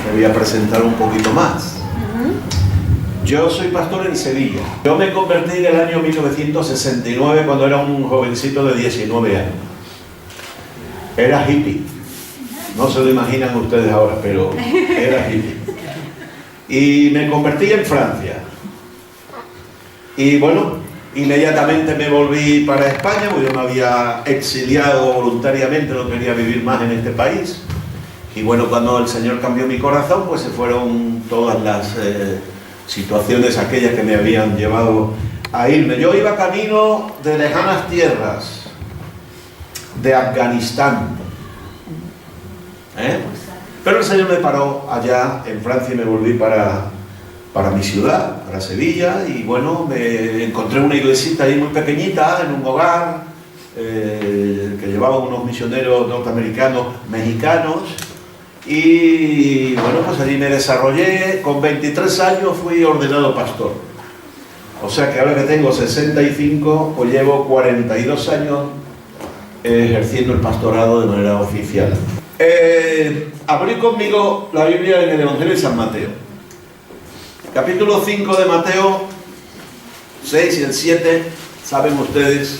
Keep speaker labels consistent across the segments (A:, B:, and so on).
A: Me voy a presentar un poquito más. Yo soy pastor en Sevilla. Yo me convertí en el año 1969 cuando era un jovencito de 19 años. Era hippie. No se lo imaginan ustedes ahora, pero era hippie. Y me convertí en Francia. Y bueno, inmediatamente me volví para España, porque yo me había exiliado voluntariamente, no quería vivir más en este país. Y bueno, cuando el Señor cambió mi corazón, pues se fueron todas las situaciones aquellas que me habían llevado a irme. Yo iba camino de lejanas tierras, de Afganistán. Pero el Señor me paró allá en Francia y me volví para mi ciudad, para Sevilla, y bueno, me encontré una iglesita ahí muy pequeñita, en un hogar, que llevaban unos misioneros norteamericanos, mexicanos, y bueno, pues allí me desarrollé. Con 23 años fui ordenado pastor. O sea que ahora que tengo 65, pues llevo 42 años ejerciendo el pastorado de manera oficial. Abrí conmigo la Biblia en el Evangelio de San Mateo. Capítulo 5 de Mateo, 6 y el 7, saben ustedes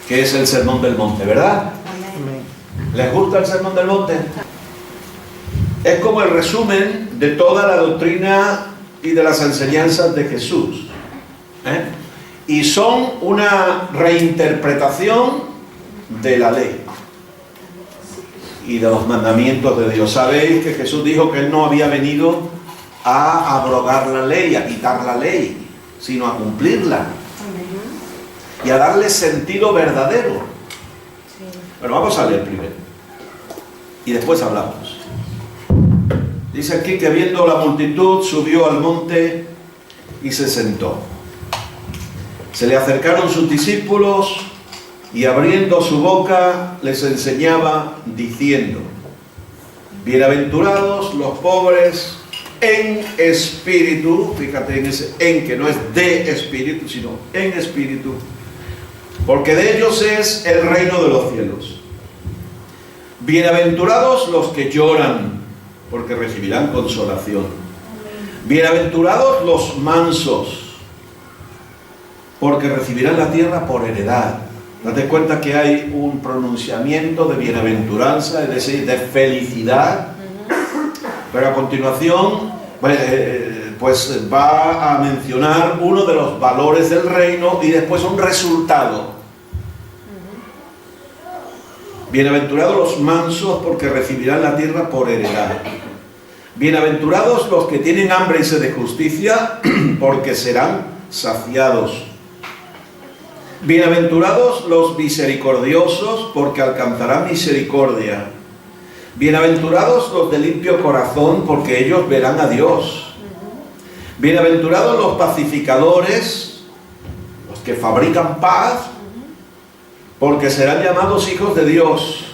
A: que es el Sermón del Monte, ¿verdad? ¿Les gusta el Sermón del Monte? Es como el resumen de toda la doctrina y de las enseñanzas de Jesús. Y son una reinterpretación de la ley y de los mandamientos de Dios. Sabéis que Jesús dijo que Él no había venido a abrogar la ley, a quitar la ley, sino a cumplirla y a darle sentido verdadero. Pero vamos a leer primero y después hablamos. Dice aquí que viendo la multitud subió al monte y se sentó. Se le acercaron sus discípulos y abriendo su boca les enseñaba diciendo: bienaventurados los pobres en espíritu, fíjate en ese en, que no es de espíritu, sino en espíritu, porque de ellos es el reino de los cielos. Bienaventurados los que lloran, porque recibirán consolación. Bienaventurados los mansos, porque recibirán la tierra por heredad. Date cuenta que hay un pronunciamiento de bienaventuranza, es decir, de felicidad. Pero a continuación, pues va a mencionar uno de los valores del reino y después un resultado. Bienaventurados los mansos, porque recibirán la tierra por heredad. Bienaventurados los que tienen hambre y sed de justicia, porque serán saciados. Bienaventurados los misericordiosos, porque alcanzarán misericordia. Bienaventurados los de limpio corazón, porque ellos verán a Dios. Bienaventurados los pacificadores, los que fabrican paz, porque serán llamados hijos de Dios.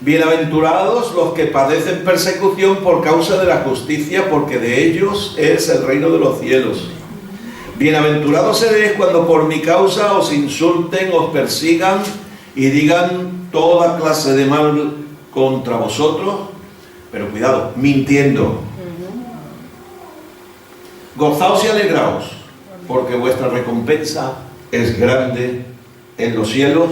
A: Bienaventurados los que padecen persecución por causa de la justicia, porque de ellos es el reino de los cielos. Bienaventurados seréis cuando por mi causa os insulten, os persigan y digan toda clase de mal contra vosotros, pero cuidado, mintiendo. Gozaos y alegraos, porque vuestra recompensa es grande en los cielos,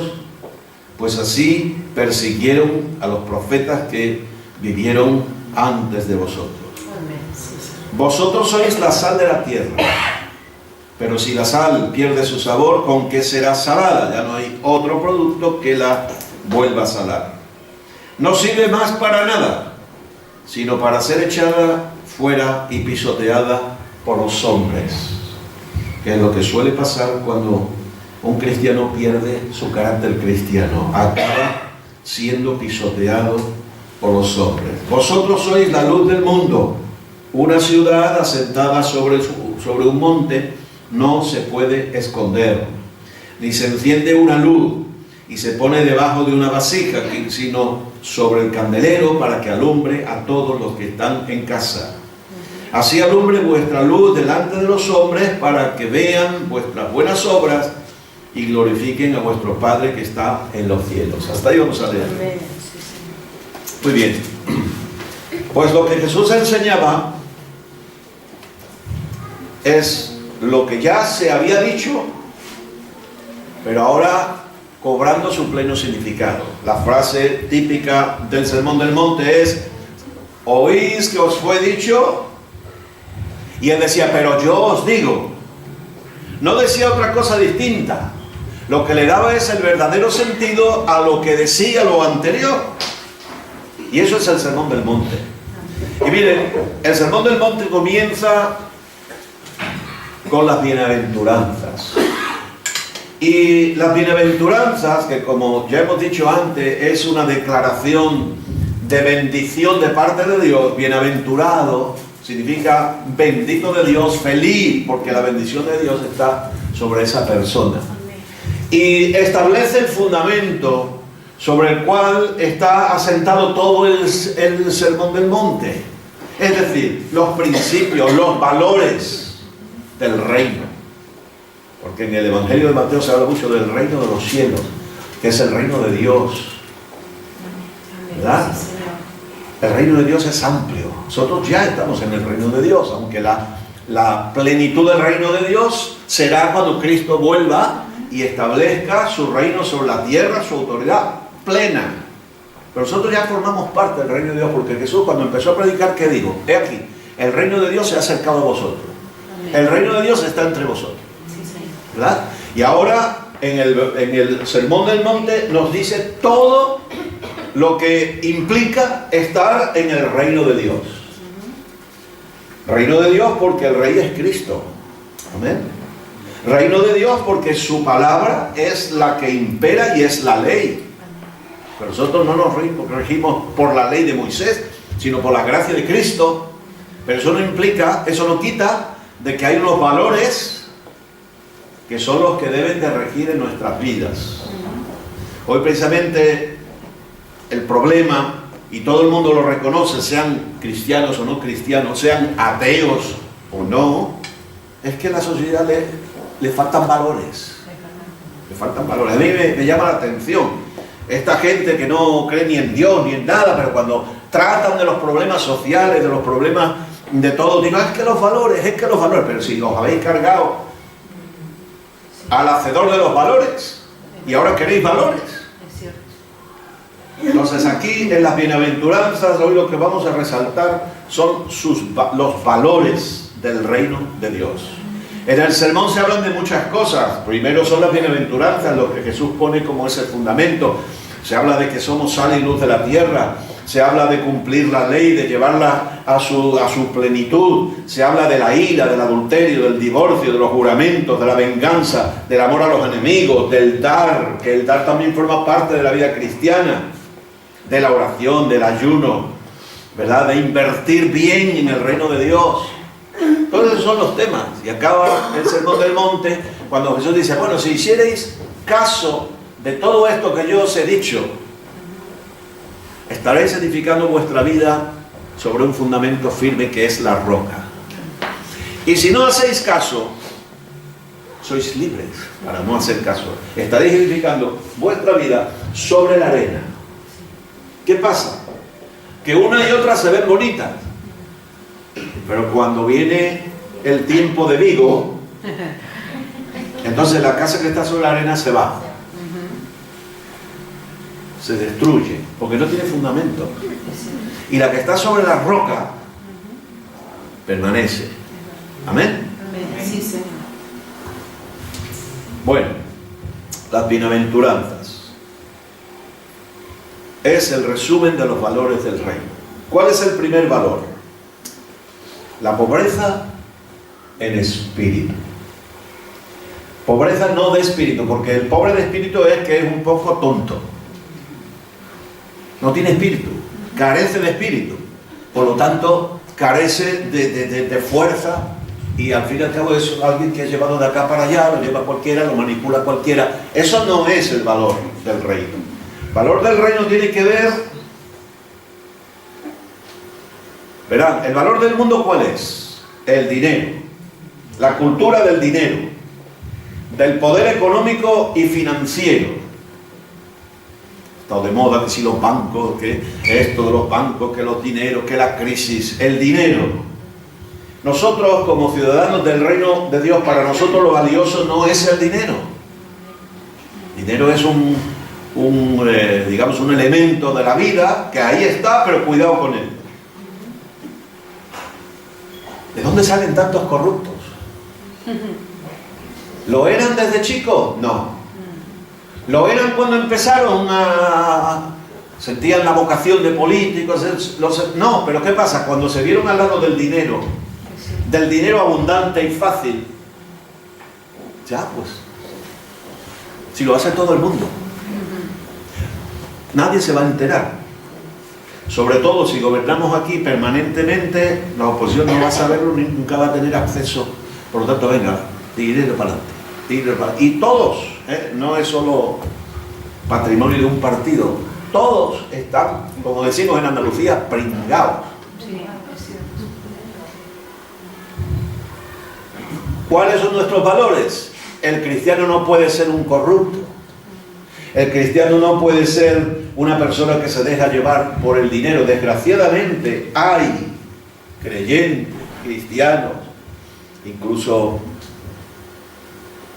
A: pues así persiguieron a los profetas que vivieron antes de vosotros. Vosotros sois la sal de la tierra, pero si la sal pierde su sabor, ¿con qué será salada? Ya no hay otro producto que la vuelva a salar. No sirve más para nada, sino para ser echada fuera y pisoteada por los hombres, que es lo que suele pasar cuando un cristiano pierde su carácter cristiano, acaba siendo pisoteado por los hombres. Vosotros sois la luz del mundo. Una ciudad asentada sobre un monte no se puede esconder, ni se enciende una luz y se pone debajo de una vasija, sino sobre el candelero, para que alumbre a todos los que están en casa. Así alumbre vuestra luz delante de los hombres, para que vean vuestras buenas obras y glorifiquen a vuestro Padre que está en los cielos. Hasta ahí vamos a leer. Muy bien. Pues lo que Jesús enseñaba es lo que ya se había dicho, pero ahora cobrando su pleno significado. La frase típica del Sermón del Monte es: oís que os fue dicho. Y él decía: pero yo os digo. No decía otra cosa distinta. Lo que le daba es el verdadero sentido a lo que decía lo anterior. Y eso es el Sermón del Monte. Y miren, el Sermón del Monte comienza con las bienaventuranzas. Y las bienaventuranzas, que como ya hemos dicho antes, es una declaración de bendición de parte de Dios. Bienaventurado significa bendito de Dios, feliz, porque la bendición de Dios está sobre esa persona. Y establece el fundamento sobre el cual está asentado todo el Sermón del Monte. Es decir, los principios, los valores del reino. Porque en el Evangelio de Mateo se habla mucho del reino de los cielos, que es el reino de Dios. ¿Verdad? El reino de Dios es amplio. Nosotros ya estamos en el reino de Dios, aunque la plenitud del reino de Dios será cuando Cristo vuelva y establezca su reino sobre la tierra, su autoridad plena. Pero nosotros ya formamos parte del reino de Dios, porque Jesús, cuando empezó a predicar, ¿qué dijo? He aquí, el reino de Dios se ha acercado a vosotros. El reino de Dios está entre vosotros. ¿Verdad? Y ahora en el Sermón del Monte nos dice todo lo que implica estar en el reino de Dios. Reino de Dios porque el Rey es Cristo. Amén. Reino de Dios porque su palabra es la que impera y es la ley. Pero nosotros no nos regimos por la ley de Moisés, sino por la gracia de Cristo. Pero eso no implica, eso no quita de que hay unos valores que son los que deben de regir en nuestras vidas. Hoy precisamente el problema, y todo el mundo lo reconoce, sean cristianos o no cristianos, sean ateos o no, es que a la sociedad le faltan valores. Le faltan valores. A mí me llama la atención esta gente que no cree ni en Dios ni en nada, pero cuando tratan de los problemas sociales, de los problemas de todo, digo, es que los valores, pero si os habéis cargado al hacedor de los valores y ahora queréis valores. Entonces aquí en las bienaventuranzas hoy lo que vamos a resaltar son los valores del reino de Dios. En el sermón se hablan de muchas cosas. Primero son las bienaventuranzas, lo que Jesús pone como ese fundamento. Se habla de que somos sal y luz de la tierra. Se habla de cumplir la ley, de llevarla a su plenitud. Se habla de la ira, del adulterio, del divorcio, de los juramentos, de la venganza, del amor a los enemigos, del dar, que el dar también forma parte de la vida cristiana, de la oración, del ayuno, ¿verdad? De invertir bien en el reino de Dios. Todos esos son los temas. Y acaba el Sermón del Monte cuando Jesús dice: bueno, si hicierais caso de todo esto que yo os he dicho, estaréis edificando vuestra vida sobre un fundamento firme que es la roca. Y si no hacéis caso, sois libres para no hacer caso. Estaréis edificando vuestra vida sobre la arena. ¿Qué pasa? Que una y otra se ven bonitas, pero cuando viene el tiempo de Vigo, entonces la casa que está sobre la arena se va. Se destruye, porque no tiene fundamento. Y la que está sobre la roca permanece. ¿Amén?
B: Sí, Señor.
A: Bueno, las bienaventuranzas es el resumen de los valores del reino. ¿Cuál es el primer valor? La pobreza en espíritu. Pobreza no de espíritu, porque el pobre de espíritu es que es un poco tonto. No tiene espíritu, carece de espíritu, por lo tanto carece de fuerza, y al fin y al cabo es alguien que es llevado de acá para allá, lo lleva cualquiera, lo manipula cualquiera. Eso no es el valor del reino. El valor del reino tiene que ver, verán, el valor del mundo ¿cuál es? El dinero, la cultura del dinero, del poder económico y financiero. Está de moda que si los bancos, que esto de los bancos, que los dineros, que la crisis, el dinero. Nosotros como ciudadanos del reino de Dios, para nosotros lo valioso no es el dinero. El dinero es digamos, un elemento de la vida que ahí está, pero cuidado con él. ¿De dónde salen tantos corruptos? ¿Lo eran desde chicos? No. ¿Lo eran cuando empezaron sentían la vocación de políticos? No, pero ¿qué pasa? Cuando se vieron al lado del dinero abundante y fácil, ya pues, si lo hace todo el mundo, nadie se va a enterar. Sobre todo si gobernamos aquí permanentemente, la oposición no va a saberlo, nunca va a tener acceso. Por lo tanto, venga, dinero para adelante. Y todos, no es solo patrimonio de un partido, todos están, como decimos en Andalucía, pringados. ¿Cuáles son nuestros valores? El cristiano no puede ser un corrupto. El cristiano no puede ser una persona que se deja llevar por el dinero. Desgraciadamente hay creyentes, cristianos, incluso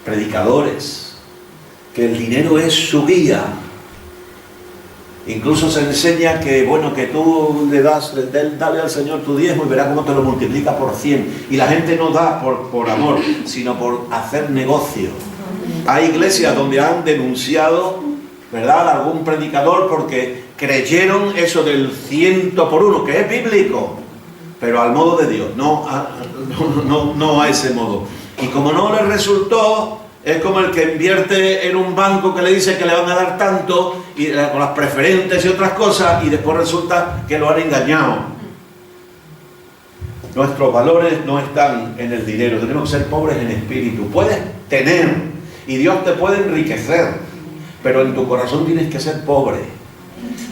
A: predicadores, que el dinero es su guía. Incluso se enseña que, bueno, que tú dale al Señor tu diezmo y verás cómo te lo multiplica por 100. Y la gente no da por amor, sino por hacer negocio. Hay iglesias donde han denunciado, ¿verdad?, a algún predicador porque creyeron eso del 100 por 1, que es bíblico, pero al modo de Dios, no a ese modo. Y como no le resultó, es como el que invierte en un banco que le dice que le van a dar tanto, y con las preferentes y otras cosas, y después resulta que lo han engañado. Nuestros valores no están en el dinero, tenemos que ser pobres en espíritu. Puedes tener, y Dios te puede enriquecer, pero en tu corazón tienes que ser pobre.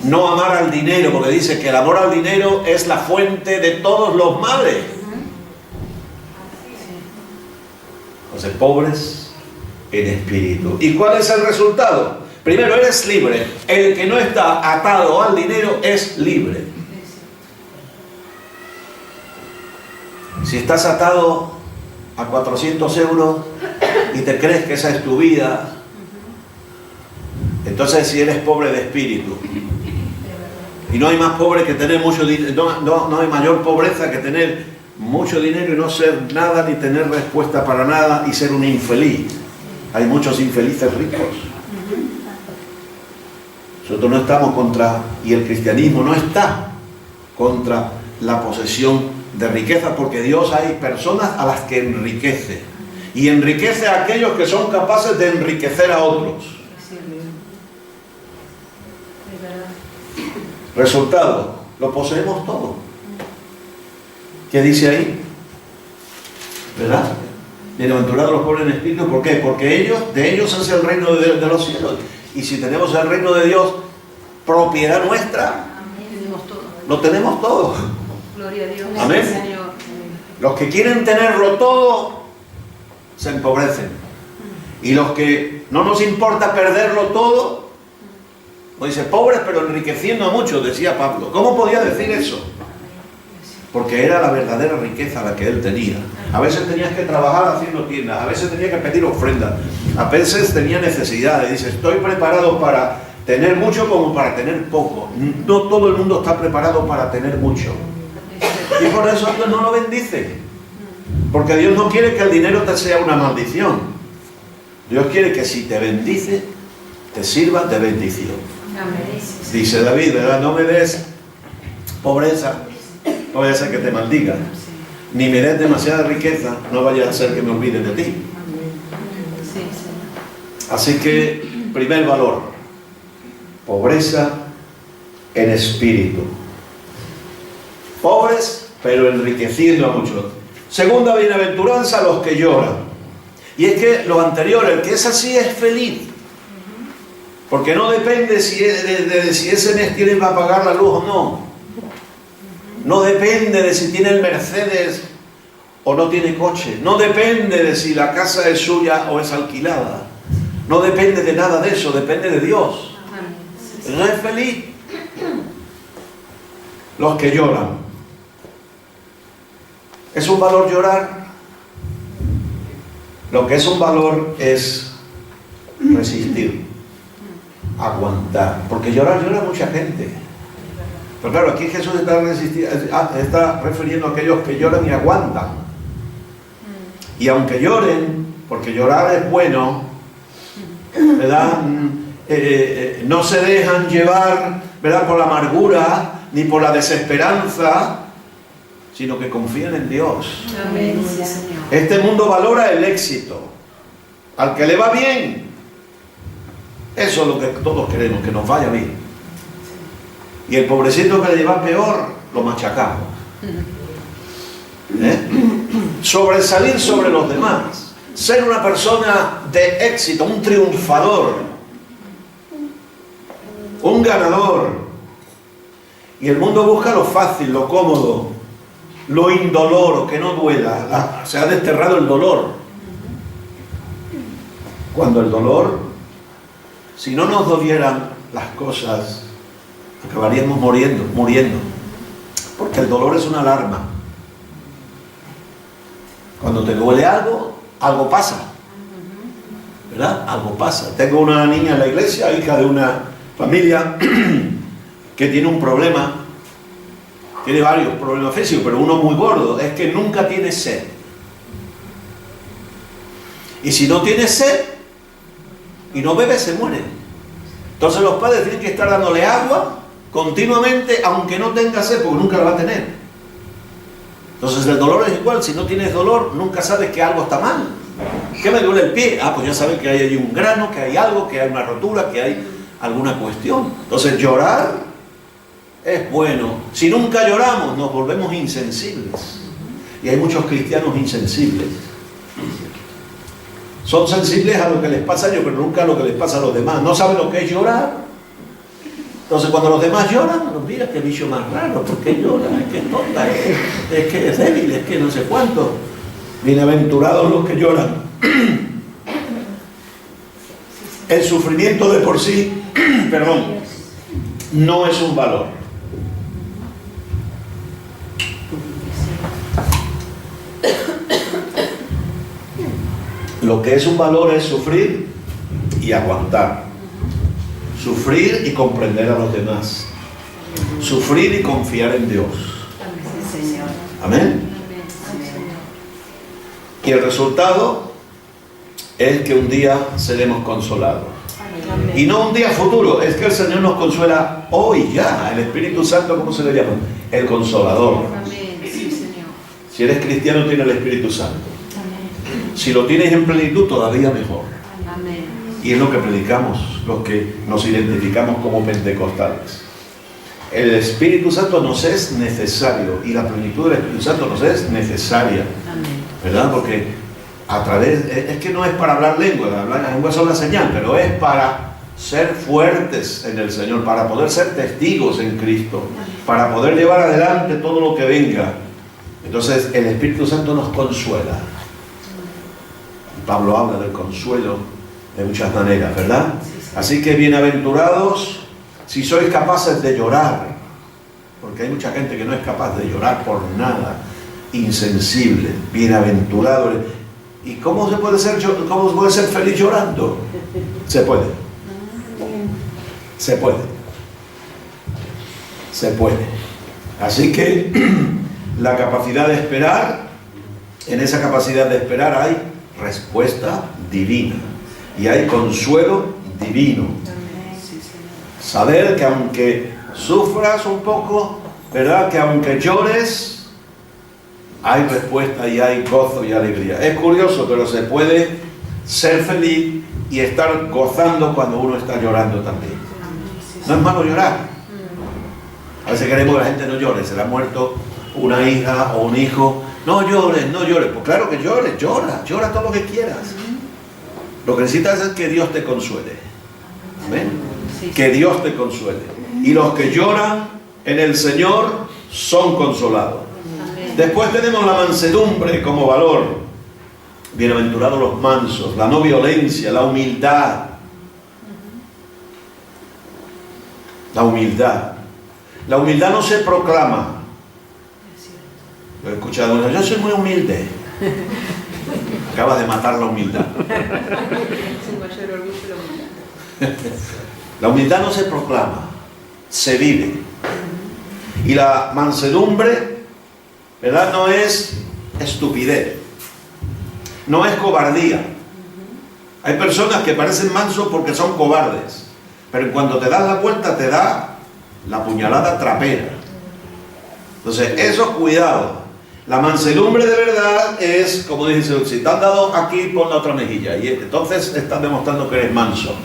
A: No amar al dinero, porque dice que el amor al dinero es la fuente de todos los males. Entonces, pobres en espíritu. ¿Y cuál es el resultado? Primero, eres libre. El que no está atado al dinero es libre. Si estás atado a 400 euros y te crees que esa es tu vida, entonces si eres pobre de espíritu. Y no hay más pobre que tener mucho dinero, no hay mayor pobreza que tener mucho dinero y no ser nada, ni tener respuesta para nada y ser un infeliz. Hay muchos infelices ricos. Nosotros no estamos contra, y el cristianismo no está contra la posesión de riqueza, porque Dios hay personas a las que enriquece. Y enriquece a aquellos que son capaces de enriquecer a otros. Resultado, lo poseemos todo. ¿Qué dice ahí? ¿Verdad? Bienaventurados los pobres en espíritu. ¿Por qué? Porque de ellos es el reino de los cielos. Y si tenemos el reino de Dios, propiedad nuestra, lo tenemos todo.
B: Gloria a Dios.
A: Amén.
B: Señor.
A: Los que quieren tenerlo todo, se empobrecen. Y los que no nos importa perderlo todo, pues dice, pobres pero enriqueciendo a muchos, decía Pablo. ¿Cómo podía decir eso? Porque era la verdadera riqueza la que él tenía. A veces tenías que trabajar haciendo tiendas, a veces tenía que pedir ofrendas, a veces tenía necesidades. Dice, estoy preparado para tener mucho como para tener poco. No todo el mundo está preparado para tener mucho. Y por eso Dios no lo bendice. Porque Dios no quiere que el dinero te sea una maldición. Dios quiere que si te bendice, te sirva de bendición. Dice David, ¿verdad? No me des pobreza, no vaya a ser que te maldiga, ni me des demasiada riqueza, no vaya a ser que me olvide de ti. Así que, primer valor, pobreza en espíritu. Pobres, pero enriqueciendo a muchos. Segunda bienaventuranza, los que lloran. Y es que lo anterior, el que es así es feliz. Porque no depende si ese mes tiene para pagar la luz o no. No depende de si tiene el Mercedes o no tiene coche. No depende de si la casa es suya o es alquilada. No depende de nada de eso, depende de Dios. Re feliz los que lloran. ¿Es un valor llorar? Lo que es un valor es resistir, aguantar, porque llora mucha gente. Pero claro, aquí Jesús está refiriendo a aquellos que lloran y aguantan. Y aunque lloren, porque llorar es bueno, ¿verdad? No se dejan llevar, ¿verdad?, por la amargura ni por la desesperanza, sino que confían en Dios.
B: Amén, sí, Señor.
A: Este mundo valora el éxito. Al que le va bien, eso es lo que todos queremos, que nos vaya bien. Y el pobrecito que le lleva peor, lo machacamos. Sobresalir sobre los demás, ser una persona de éxito, un triunfador, un ganador. Y el mundo busca lo fácil, lo cómodo, lo indoloro, que no duela. Se ha desterrado el dolor. Cuando el dolor, si no nos dolieran las cosas, acabaríamos muriendo. Porque el dolor es una alarma. Cuando te duele algo, algo pasa. ¿Verdad? Algo pasa. Tengo una niña en la iglesia, hija de una familia que tiene un problema. Tiene varios problemas físicos, pero uno muy gordo. Es que nunca tiene sed. Y si no tiene sed y no bebe, se muere. Entonces los padres tienen que estar dándole agua continuamente, aunque no tenga sed, porque nunca la va a tener. Entonces el dolor es igual. Si no tienes dolor, nunca sabes que algo está mal. ¿Qué me duele el pie? Ah, pues ya sabes que hay ahí un grano, que hay algo, que hay una rotura, que hay alguna cuestión. Entonces llorar es bueno. Si nunca lloramos, nos volvemos insensibles. Y hay muchos cristianos insensibles. Son sensibles a lo que les pasa a ellos, pero nunca a lo que les pasa a los demás. No saben lo que es llorar. Entonces cuando los demás lloran, mira qué bicho más raro, ¿por qué llora? Es que es tonta, es que es débil, es que no sé cuánto. Bienaventurados los que lloran. El sufrimiento de por sí, no es un valor. Lo que es un valor es sufrir y aguantar. Sufrir y comprender a los demás. Sufrir y confiar en Dios. Amén. Y el resultado es que un día seremos consolados. Y no un día futuro, es que el Señor nos consuela hoy ya. El Espíritu Santo, ¿cómo se le llama? El Consolador. Si eres cristiano, tienes el Espíritu Santo. Si lo tienes en plenitud, todavía mejor. Y es lo que predicamos, los que nos identificamos como pentecostales. El Espíritu Santo nos es necesario y la plenitud del Espíritu Santo nos es necesaria. ¿Verdad? Porque a través, es que no es para hablar lengua, las lenguas son la señal, pero es para ser fuertes en el Señor, para poder ser testigos en Cristo, para poder llevar adelante todo lo que venga. Entonces el Espíritu Santo nos consuela. Pablo habla del consuelo de muchas maneras, ¿verdad? Así que bienaventurados si sois capaces de llorar, porque hay mucha gente que no es capaz de llorar por nada, insensible. Bienaventurados. ¿Y cómo se puede ser feliz llorando? Se puede. Se puede. Se puede. Así que la capacidad de esperar, en esa capacidad de esperar hay respuesta divina y hay consuelo divino. Saber que aunque sufras un poco, ¿verdad?, que aunque llores, hay respuesta y hay gozo y alegría. Es curioso, pero se puede ser feliz y estar gozando cuando uno está llorando también. No es malo llorar. A veces queremos que la gente no llore. Se le ha muerto una hija o un hijo. No llores, no llores. Pues claro que llores, llora todo lo que quieras. Lo que necesitas es que Dios te consuele. Amén. Que Dios te consuele. Y los que lloran en el Señor son consolados. Después tenemos la mansedumbre como valor. Bienaventurados los mansos, la no violencia, la humildad. La humildad. La humildad no se proclama. Lo he escuchado, yo soy muy humilde. Acabas de matar la humildad. La humildad no se proclama, se vive. Y la mansedumbre, ¿verdad? No es estupidez, no es cobardía. Hay personas que parecen mansos porque son cobardes, pero cuando te das la vuelta te da la puñalada trapera. Entonces, eso cuidado. La mansedumbre de verdad es, como dice, si te han dado aquí, pon la otra mejilla. Y entonces estás demostrando que eres manso.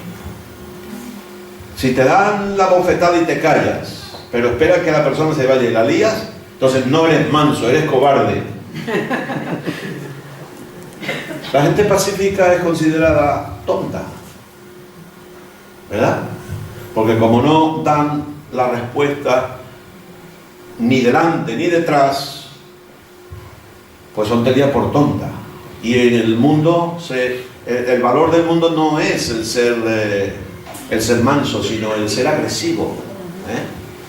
A: Si te dan la bofetada y te callas, pero esperas que la persona se vaya y la lías, entonces no eres manso, eres cobarde. La gente pacífica es considerada tonta, ¿verdad? Porque como no dan la respuesta ni delante ni detrás, pues son tenidas por tonta. Y en el mundo, el valor del mundo no es el ser manso, sino el ser agresivo.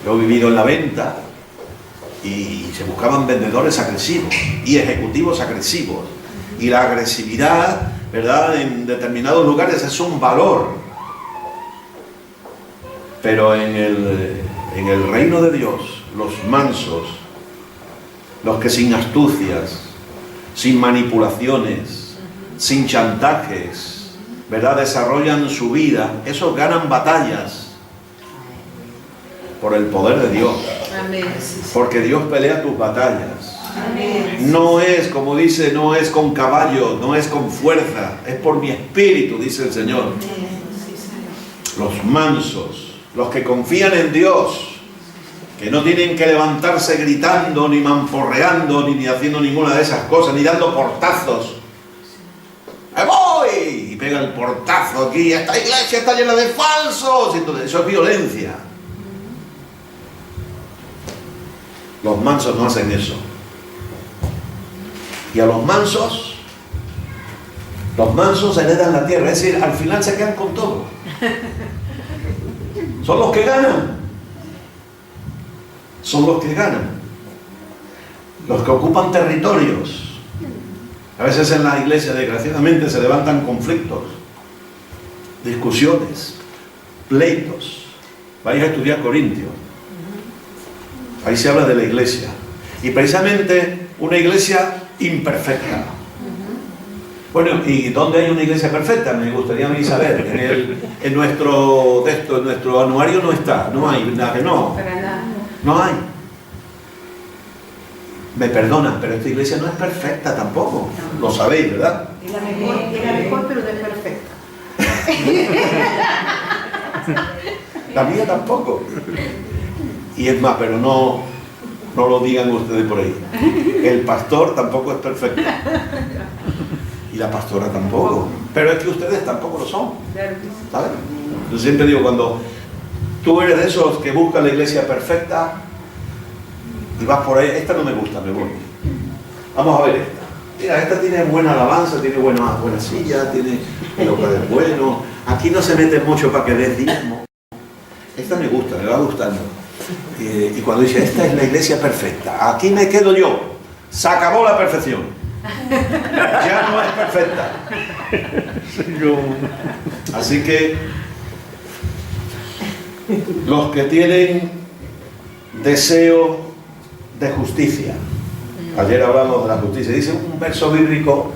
A: Yo he vivido en la venta y se buscaban vendedores agresivos y ejecutivos agresivos. Y la agresividad, ¿verdad?, en determinados lugares es un valor. Pero en el reino de Dios, los mansos, los que sin astucias, sin manipulaciones, sin chantajes, ¿verdad?, desarrollan su vida, esos ganan batallas por el poder de Dios. Amén. Porque Dios pelea tus batallas. Amén. No es, como dice, no es con caballo, no es con fuerza, es por mi espíritu, dice el Señor. Amén. Los mansos, los que confían en Dios, que no tienen que levantarse gritando, ni mamporreando, ni haciendo ninguna de esas cosas, ni dando portazos. ¡Me voy! Y pega el portazo aquí, esta iglesia está llena de falsos. Entonces, eso es violencia. Los mansos no hacen eso. Y a los mansos heredan la tierra, es decir, al final se quedan con todo. Son los que ganan. Son los que ganan. Los que ocupan territorios. A veces en la iglesia, desgraciadamente, se levantan conflictos, discusiones, pleitos. Vais a estudiar Corintios. Ahí se habla de la iglesia. Y precisamente una iglesia imperfecta. Bueno, ¿y dónde hay una iglesia perfecta? Me gustaría a mí saber. En nuestro texto, en nuestro anuario no está. No hay, nada que no. No hay. Me perdonan, pero esta iglesia no es perfecta tampoco. Lo sabéis, ¿verdad?
B: Es la mejor, pero no es perfecta.
A: La mía tampoco. Y es más, pero no lo digan ustedes por ahí. El pastor tampoco es perfecto. Y la pastora tampoco. Pero es que ustedes tampoco lo son. ¿Sabes? Yo siempre digo, cuando tú eres de esos que buscan la iglesia perfecta y vas por ahí, esta no me gusta, me voy. Vamos a ver esta. Mira, esta tiene buena alabanza, tiene buena silla, tiene lo que es bueno. Aquí no se mete mucho para que des diezmo. Esta me gusta, me va gustando. Y cuando dice, esta es la iglesia perfecta, aquí me quedo yo. Se acabó la perfección. Ya no es perfecta. Así que los que tienen deseo de justicia. Ayer hablamos de la justicia. Dice un verso bíblico,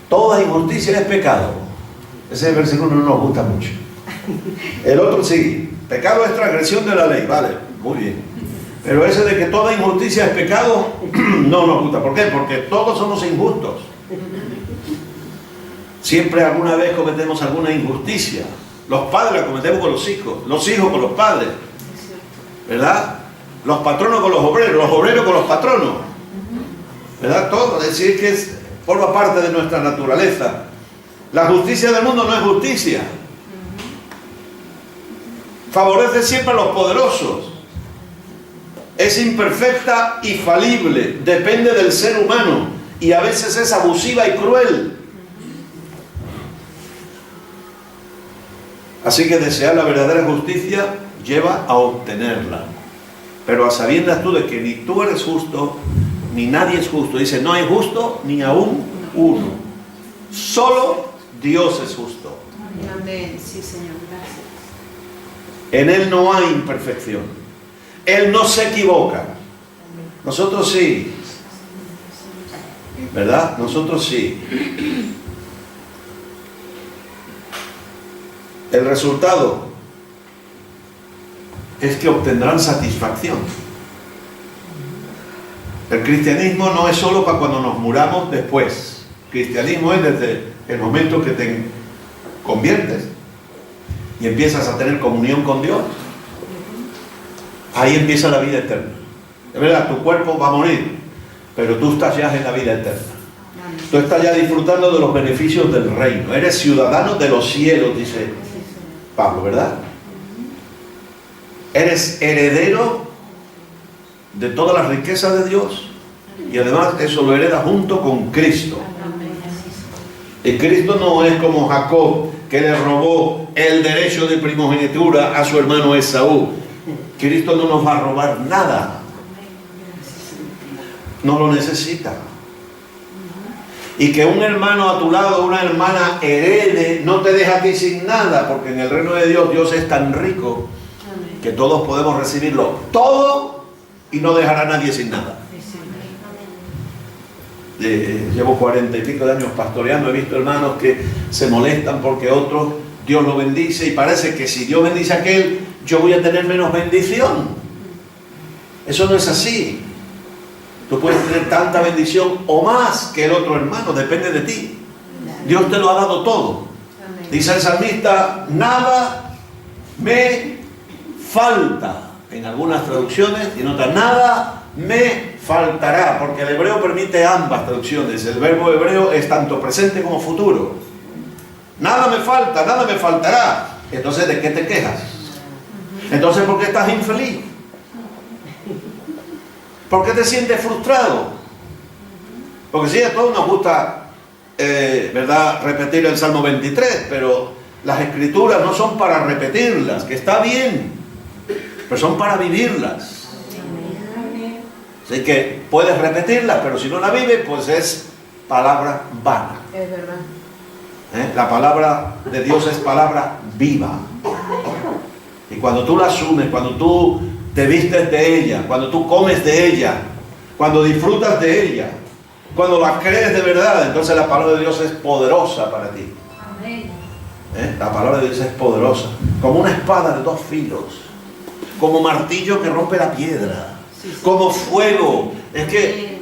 A: toda injusticia es pecado. Ese versículo no nos gusta mucho. El otro sí, pecado es transgresión de la ley. Vale, muy bien. Pero ese de que toda injusticia es pecado, no nos gusta. ¿Por qué? Porque todos somos injustos. Siempre alguna vez cometemos alguna injusticia. Los padres la cometemos con los hijos con los padres, ¿verdad? Los patronos con los obreros con los patronos, ¿verdad? Todo, es decir, que forma parte de nuestra naturaleza. La justicia del mundo no es justicia. Favorece siempre a los poderosos. Es imperfecta y falible, depende del ser humano y a veces es abusiva y cruel. Así que desear la verdadera justicia lleva a obtenerla. Pero a sabiendas tú de que ni tú eres justo, ni nadie es justo. Dice, no hay justo ni aún uno. Solo Dios es justo.
B: Amén. Sí, Señor. Gracias.
A: En Él no hay imperfección. Él no se equivoca. Nosotros sí. ¿Verdad? Nosotros sí. El resultado es que obtendrán satisfacción. El cristianismo no es solo para cuando nos muramos después. El cristianismo es desde el momento que te conviertes y empiezas a tener comunión con Dios. Ahí empieza la vida eterna. Es verdad, tu cuerpo va a morir, pero tú estás ya en la vida eterna. Tú estás ya disfrutando de los beneficios del reino. Eres ciudadano de los cielos, dice Pablo, ¿verdad? Eres heredero de todas las riquezas de Dios. Y además eso lo hereda junto con Cristo. Y Cristo no es como Jacob, que le robó el derecho de primogenitura a su hermano Esaú. Cristo no nos va a robar nada. No lo necesita. Y que un hermano a tu lado, una hermana herede, no te deja a ti sin nada, porque en el reino de Dios, Dios es tan rico que todos podemos recibirlo todo y no dejar a nadie sin nada. Llevo 40 y pico de años pastoreando, he visto hermanos que se molestan porque otros Dios lo bendice y parece que si Dios bendice a aquel, yo voy a tener menos bendición. Eso no es así. Tú puedes tener tanta bendición o más que el otro hermano, depende de ti. Dios te lo ha dado todo. Dice el salmista, nada me falta. En algunas traducciones y en otras, nada me faltará, porque el hebreo permite ambas traducciones. El verbo hebreo es tanto presente como futuro. Nada me falta, nada me faltará. Entonces, ¿de qué te quejas? Entonces, ¿por qué estás infeliz? ¿Por qué te sientes frustrado? Porque sí, a todos nos gusta, ¿verdad?, repetir el Salmo 23, pero las escrituras no son para repetirlas, que está bien, pero son para vivirlas. Así que puedes repetirlas, pero si no la vives, pues es palabra vana.
B: Es verdad.
A: La palabra de Dios es palabra viva. Y cuando tú la asumes, cuando tú te vistes de ella, cuando tú comes de ella, cuando disfrutas de ella, cuando la crees de verdad, entonces la palabra de Dios es poderosa para ti. La palabra de Dios es poderosa, como una espada de dos filos, como martillo que rompe la piedra, como fuego. Es que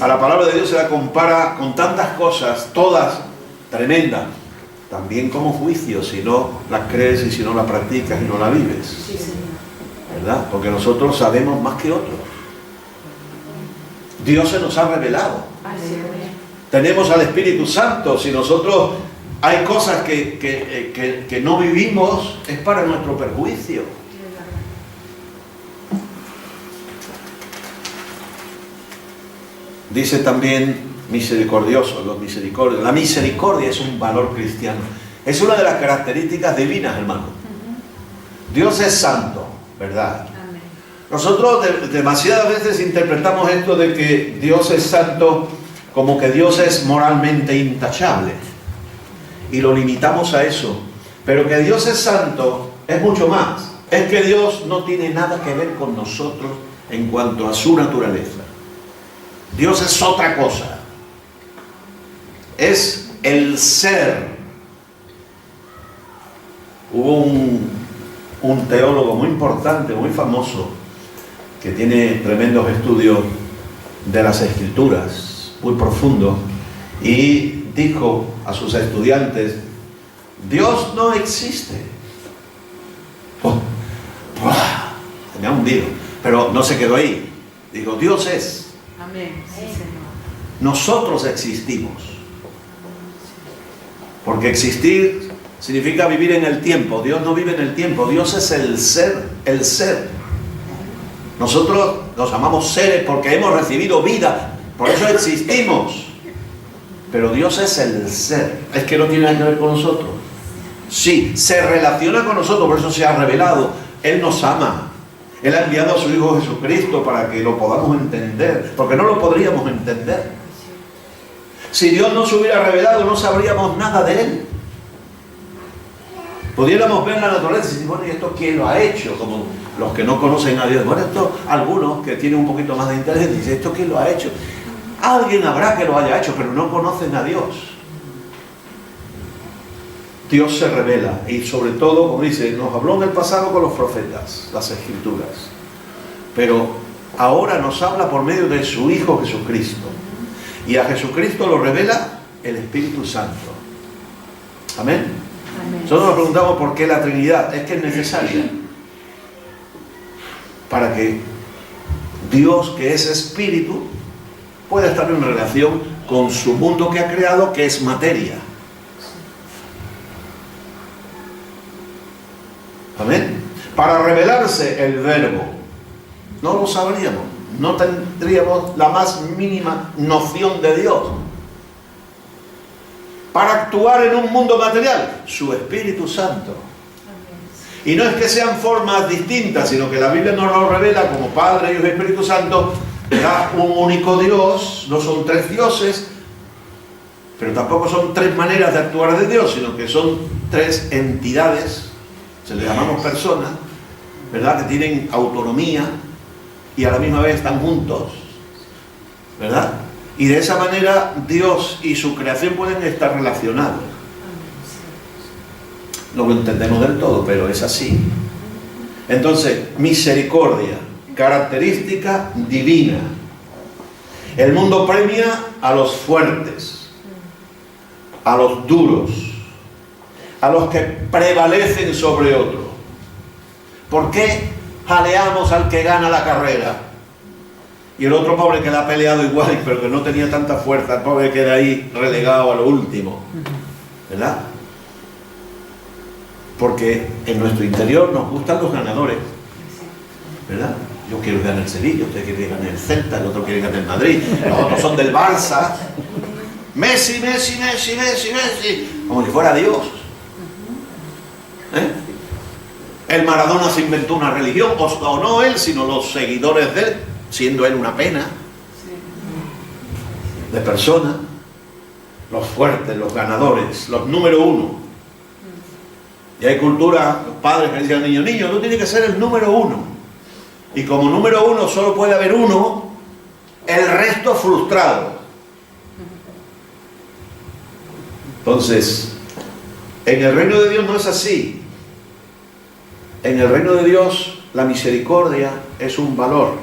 A: a la palabra de Dios se la compara con tantas cosas, todas tremendas, también como juicio, si no la crees y si no la practicas y no la vives. ¿Verdad? Porque nosotros sabemos más que otros. Dios se nos ha revelado. Tenemos al Espíritu Santo. Si nosotros hay cosas que no vivimos, es para nuestro perjuicio. Dice también misericordioso, los misericordios. La misericordia es un valor cristiano. Es una de las características divinas, hermano. Dios es santo, ¿verdad? Nosotros demasiadas veces interpretamos esto de que Dios es santo como que Dios es moralmente intachable. Y lo limitamos a eso. Pero que Dios es santo es mucho más. Es que Dios no tiene nada que ver con nosotros en cuanto a su naturaleza. Dios es otra cosa. Es el ser. Hubo un teólogo muy importante, muy famoso, que tiene tremendos estudios de las Escrituras, muy profundo, y dijo a sus estudiantes: Dios no existe. Se me ha hundido, pero no se quedó ahí. Dijo: Dios es.
B: Amén. Sí, Señor.
A: Nosotros existimos. Porque existir significa vivir en el tiempo. Dios no vive en el tiempo. Dios es el ser, el ser. Nosotros nos llamamos seres porque hemos recibido vida. Por eso existimos. Pero Dios es el ser. Es que no tiene nada que ver con nosotros. Sí, se relaciona con nosotros, por eso se ha revelado. Él nos ama. Él ha enviado a su Hijo Jesucristo para que lo podamos entender, porque no lo podríamos entender. Si Dios no se hubiera revelado, no sabríamos nada de Él. Pudiéramos ver la naturaleza y decir, bueno, ¿y esto quién lo ha hecho? Como los que no conocen a Dios. Bueno, esto, algunos que tienen un poquito más de inteligencia, dicen, ¿esto quién lo ha hecho? Alguien habrá que lo haya hecho, pero no conocen a Dios. Dios se revela y sobre todo, como dice, nos habló en el pasado con los profetas, las Escrituras. Pero ahora nos habla por medio de su Hijo Jesucristo. Y a Jesucristo lo revela el Espíritu Santo. Amén.
B: Amén.
A: Nosotros nos preguntamos por qué la Trinidad. Es que es necesaria para que Dios, que es Espíritu, pueda estar en relación con su mundo que ha creado, que es materia. Amén. Para revelarse el Verbo, no lo sabríamos, no tendríamos la más mínima noción de Dios. Para actuar en un mundo material, su Espíritu Santo. Y no es que sean formas distintas, sino que la Biblia nos lo revela como Padre, Hijo y Espíritu Santo, da un único Dios, no son tres dioses, pero tampoco son tres maneras de actuar de Dios, sino que son tres entidades, se le llamamos personas, ¿verdad? Que tienen autonomía y a la misma vez están juntos, ¿verdad? Y de esa manera Dios y su creación pueden estar relacionados. No lo entendemos del todo, pero es así. Entonces, misericordia, característica divina. El mundo premia a los fuertes, a los duros, a los que prevalecen sobre otros. ¿Por qué jaleamos al que gana la carrera? Y el otro pobre que la ha peleado igual, pero que no tenía tanta fuerza, el pobre queda ahí relegado a lo último, ¿verdad? Porque en nuestro interior nos gustan los ganadores, ¿verdad? Yo quiero ganar el Sevilla, usted quiere ganar el Celta, el otro quiere ganar el Madrid, los otros son del Barça. Messi, Messi, Messi, Messi, Messi, como si fuera Dios. El Maradona se inventó una religión, o no él, sino los seguidores de él, siendo él una pena de personas. Los fuertes, los ganadores, los número uno. Y hay cultura, los padres que dicen al niño, niño, tú tienes que ser el número uno. Y como número uno solo puede haber uno, el resto frustrado. Entonces, en el reino de Dios no es así. En el reino de Dios, la misericordia es un valor.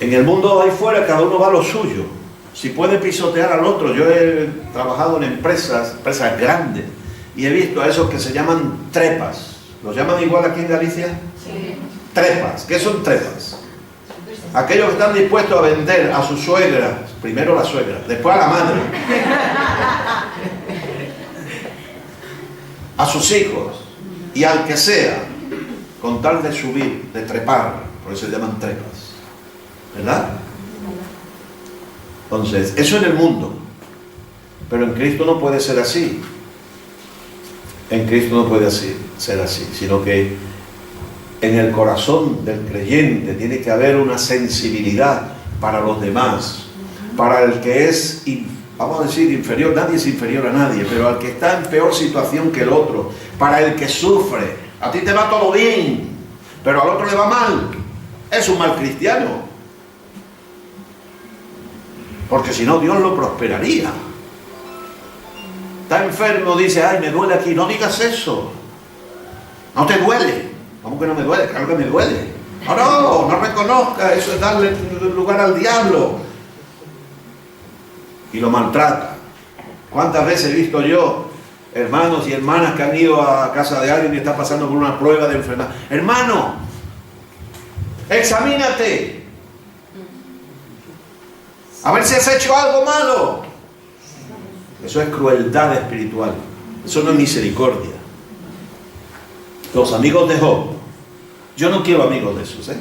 A: En el mundo ahí fuera, cada uno va a lo suyo. Si puede pisotear al otro, yo he trabajado en empresas grandes, y he visto a esos que se llaman trepas. ¿Los llaman igual aquí en Galicia?
B: Sí.
A: Trepas. ¿Qué son trepas? Aquellos que están dispuestos a vender a su suegra, primero la suegra, después a la madre, a sus hijos y al que sea, con tal de subir, de trepar, por eso se llaman trepas, ¿verdad? Entonces, eso en el mundo, pero en Cristo no puede ser así. En Cristo no puede ser así, sino que en el corazón del creyente tiene que haber una sensibilidad para los demás, para el que es, vamos a decir, inferior. Nadie es inferior a nadie, pero al que está en peor situación que el otro, para el que sufre. A ti te va todo bien, pero al otro le va mal. Es un mal cristiano, porque si no Dios lo prosperaría. Está enfermo, dice, ay, me duele aquí. No digas eso. No te duele. ¿Cómo que no me duele? Claro que me duele. No reconozca. Eso es darle lugar al diablo. Y lo maltrata. ¿Cuántas veces he visto yo hermanos y hermanas que han ido a casa de alguien y está pasando por una prueba de enfermedad? Hermano, examínate. A ver si has hecho algo malo. Eso es crueldad espiritual. Eso no es misericordia. Los amigos de Job. Yo no quiero amigos de esos, ¿eh?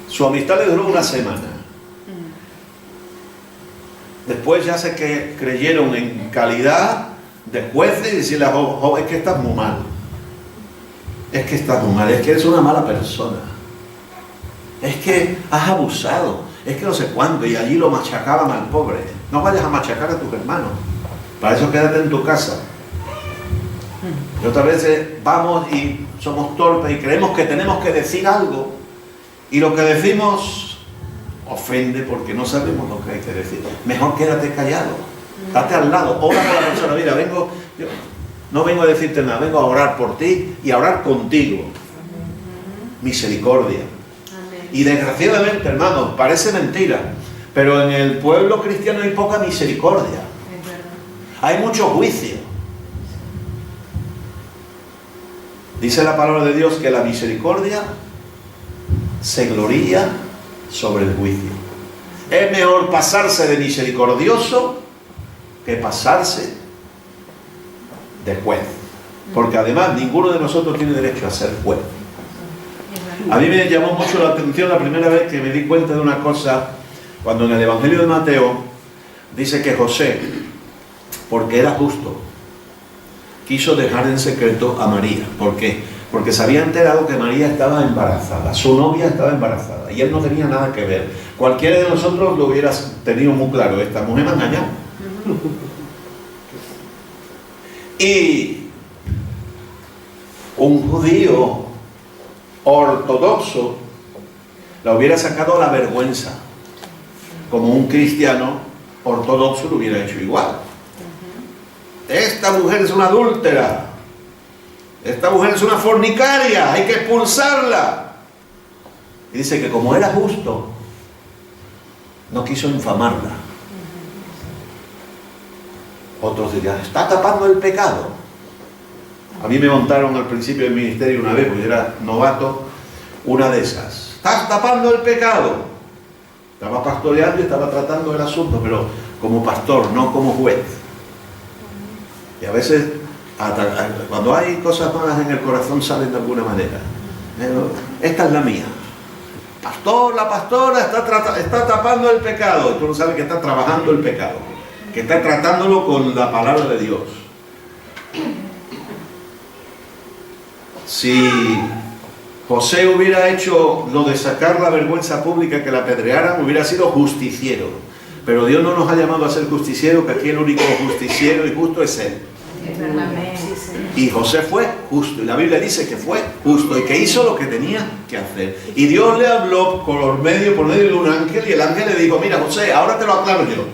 A: Su amistad le duró una semana. Después ya sé que creyeron en calidad de jueces y decirle a Job: Job, es que estás muy mal. Es que estás muy mal, es que eres una mala persona. Es que has abusado, es que no sé cuándo, y allí lo machacaban al pobre. No vayas a machacar a tus hermanos, para eso quédate en tu casa. Y otras veces vamos y somos torpes y creemos que tenemos que decir algo, y lo que decimos ofende porque no sabemos lo que hay que decir. Mejor quédate callado, date al lado, ora por la persona. Mira, no vengo a decirte nada, vengo a orar por ti y a orar contigo. Misericordia. Y desgraciadamente, hermanos, parece mentira, pero en el pueblo cristiano hay poca misericordia. Hay mucho juicio. Dice la palabra de Dios que la misericordia se gloría sobre el juicio. Es mejor pasarse de misericordioso que pasarse de juez. Porque además ninguno de nosotros tiene derecho a ser juez. A mí me llamó mucho la atención la primera vez que me di cuenta de una cosa, cuando en el Evangelio de Mateo dice que José, porque era justo, quiso dejar en secreto a María. ¿Por qué? Porque se había enterado que María estaba embarazada, su novia estaba embarazada, y él no tenía nada que ver. Cualquiera de nosotros lo hubiera tenido muy claro: esta mujer me ha engañado. Y un judío ortodoxo la hubiera sacado a la vergüenza, como un cristiano ortodoxo lo hubiera hecho igual. Esta mujer es una adúltera, esta mujer es una fornicaria, hay que expulsarla. Y dice que como era justo, no quiso infamarla. Otros dirían: está tapando el pecado. A mí me montaron al principio del ministerio una vez, porque yo era novato, una de esas: estás tapando el pecado. Estaba pastoreando y estaba tratando el asunto, pero como pastor, no como juez. Y a veces, cuando hay cosas malas en el corazón, salen de alguna manera. Pero esta es la mía. Pastor, la pastora está tapando el pecado. Tú no sabes que está trabajando el pecado, que está tratándolo con la palabra de Dios. Si José hubiera hecho lo de sacar la vergüenza pública, que la apedrearan, hubiera sido justiciero. Pero Dios no nos ha llamado a ser justicieros, que aquí el único justiciero y justo es Él. Y José fue justo, y la Biblia dice que fue justo y que hizo lo que tenía que hacer. Y Dios le habló por medio de un ángel, y el ángel le dijo: mira, José, ahora te lo aclaro yo.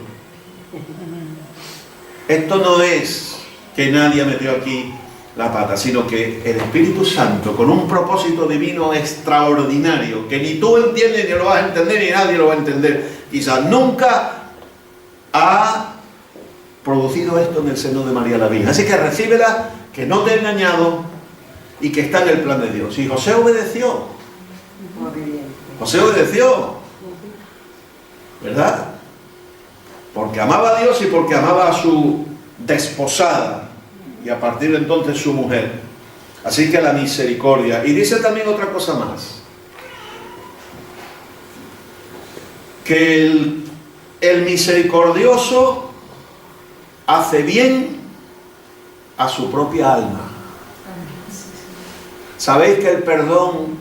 A: Esto no es que nadie metió aquí la pata, sino que el Espíritu Santo, con un propósito divino extraordinario, que ni tú entiendes, ni lo vas a entender, ni nadie lo va a entender, quizás nunca ha producido esto en el seno de María la Virgen. Así que recíbela, que no te he engañado y que está en el plan de Dios. Y José obedeció. José obedeció, ¿verdad? Porque amaba a Dios y porque amaba a su desposada, y a partir de entonces su mujer. Así que la misericordia. Y dice también otra cosa más, que el misericordioso hace bien a su propia alma. ¿Sabéis que el perdón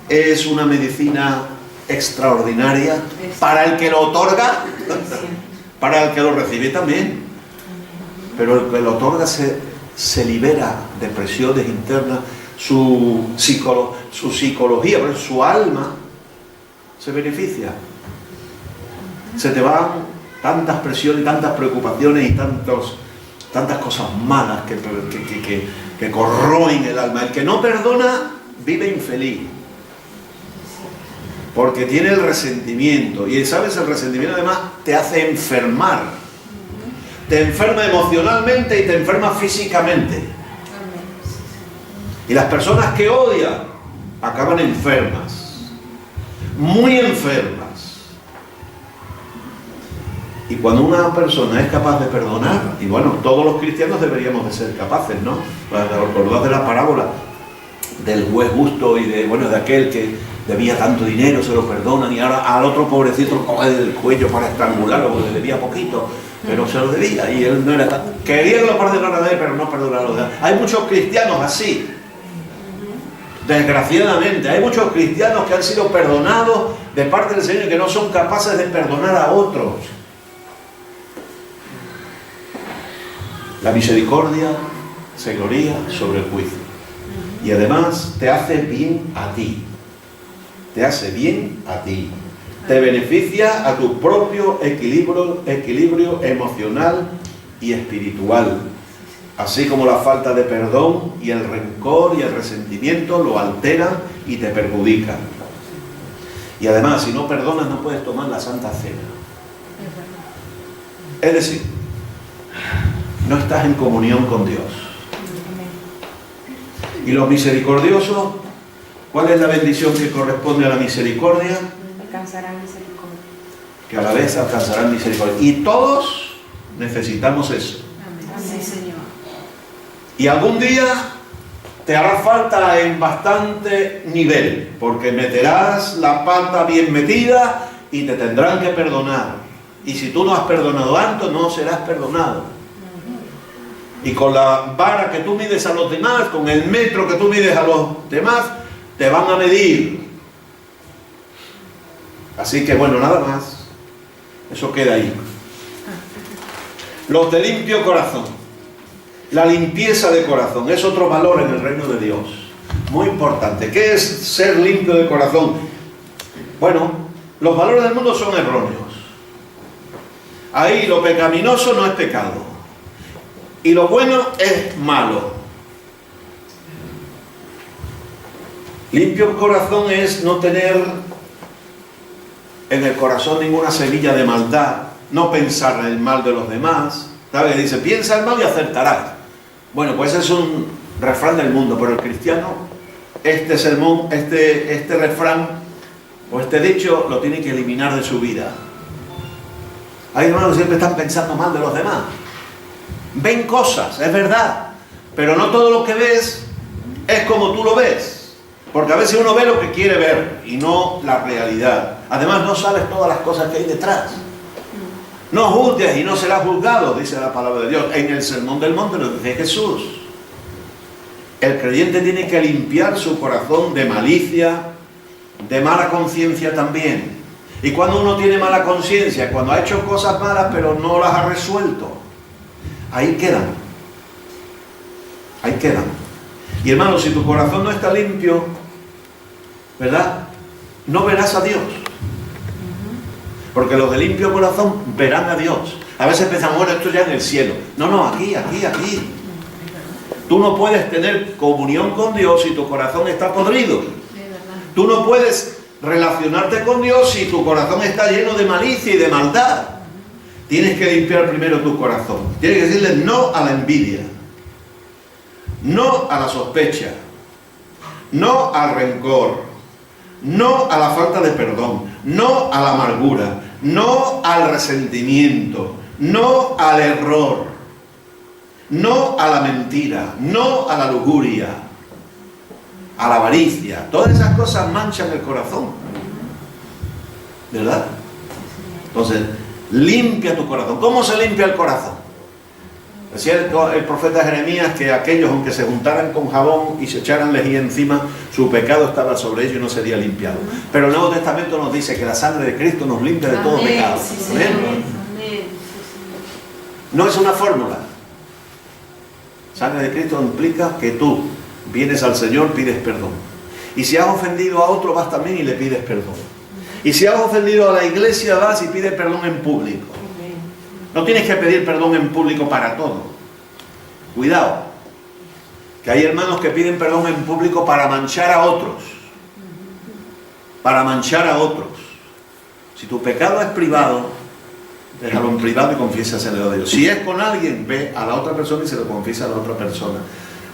A: es una medicina extraordinaria para el que lo otorga? Para el que lo recibe también. Pero el que lo otorga se libera de presiones internas, su psicología, su alma se beneficia. Se te van tantas presiones, tantas preocupaciones y tantas cosas malas que corroen el alma. El que no perdona vive infeliz, porque tiene el resentimiento. Y sabes, el resentimiento además te hace enfermar. Te enferma emocionalmente y te enferma físicamente. Y las personas que odian acaban enfermas, muy enfermas. Y cuando una persona es capaz de perdonar, y bueno, todos los cristianos deberíamos de ser capaces, ¿no? Acordad de la parábola del juez justo y de aquel debía tanto dinero, se lo perdonan, y ahora al otro pobrecito lo coge del cuello para estrangularlo porque le debía poquito, pero se lo debía y él no era tan... Quería que lo perdonara de él, pero no perdonara a los demás. Hay muchos cristianos así, desgraciadamente. Hay muchos cristianos que han sido perdonados de parte del Señor y que no son capaces de perdonar a otros. La misericordia se gloría sobre el juicio. Y además te hace bien a ti. Te hace bien a ti. Te beneficia a tu propio equilibrio emocional y espiritual. Así como la falta de perdón y el rencor y el resentimiento lo alteran y te perjudican. Y además, si no perdonas, no puedes tomar la Santa Cena. Es decir, no estás en comunión con Dios. Y los misericordiosos, ¿cuál es la bendición que corresponde a la misericordia?
C: Alcanzarán misericordia.
A: Que a la vez alcanzarán misericordia. Y todos necesitamos eso.
B: Sí, Señor.
A: Y algún día te hará falta en bastante nivel, porque meterás la pata bien metida y te tendrán que perdonar. Y si tú no has perdonado antes, no serás perdonado. Y con la vara que tú mides a los demás, con el metro que tú mides a los demás, te van a medir. Así que bueno, nada más. Eso queda ahí. Los de limpio corazón. La limpieza de corazón es otro valor en el reino de Dios. Muy importante. ¿Qué es ser limpio de corazón? Bueno, los valores del mundo son erróneos. Ahí lo pecaminoso no es pecado. Y lo bueno es malo. Limpio corazón es no tener en el corazón ninguna semilla de maldad, no pensar en el mal de los demás. ¿Sabes? Dice, piensa el mal y acertarás. Bueno, pues es un refrán del mundo, pero el cristiano, este sermón, este refrán o este dicho lo tiene que eliminar de su vida. Hay hermanos que siempre están pensando mal de los demás. Ven cosas, es verdad, pero no todo lo que ves es como tú lo ves, porque a veces uno ve lo que quiere ver y no la realidad. Además no sabes todas las cosas que hay detrás. No juzgues y no serás juzgado, dice la palabra de Dios. En el Sermón del Monte lo dice Jesús. El creyente tiene que limpiar su corazón de malicia, de mala conciencia también. Y cuando uno tiene mala conciencia, cuando ha hecho cosas malas pero no las ha resuelto, ahí quedan. Ahí quedan. Y hermano, si tu corazón no está limpio, ¿verdad? No verás a Dios. Porque los de limpio corazón verán a Dios. A veces pensamos, bueno, esto ya en el cielo. No, aquí. Tú no puedes tener comunión con Dios si tu corazón está podrido. Tú no puedes relacionarte con Dios si tu corazón está lleno de malicia y de maldad. Tienes que limpiar primero tu corazón. Tienes que decirle no a la envidia, no a la sospecha, no al rencor, no a la falta de perdón, no a la amargura, no al resentimiento, no al error, no a la mentira, no a la lujuria, a la avaricia. Todas esas cosas manchan el corazón, ¿verdad? Entonces, limpia tu corazón. ¿Cómo se limpia el corazón? Decía el profeta Jeremías que aquellos, aunque se juntaran con jabón y se echaran lejía encima, su pecado estaba sobre ellos y no sería limpiado. Pero el Nuevo Testamento nos dice que la sangre de Cristo nos limpia de todo pecado. ¿Amén? No es una fórmula. Sangre de Cristo implica que tú vienes al Señor, pides perdón. Y si has ofendido a otro, vas también y le pides perdón. Y si has ofendido a la iglesia, vas y pides perdón en público. No tienes que pedir perdón en público para todo. Cuidado, que hay hermanos que piden perdón en público para manchar a otros. Para manchar a otros. Si tu pecado es privado, déjalo en privado y confiésaselo a Dios. Si es con alguien, ve a la otra persona y se lo confiesa a la otra persona.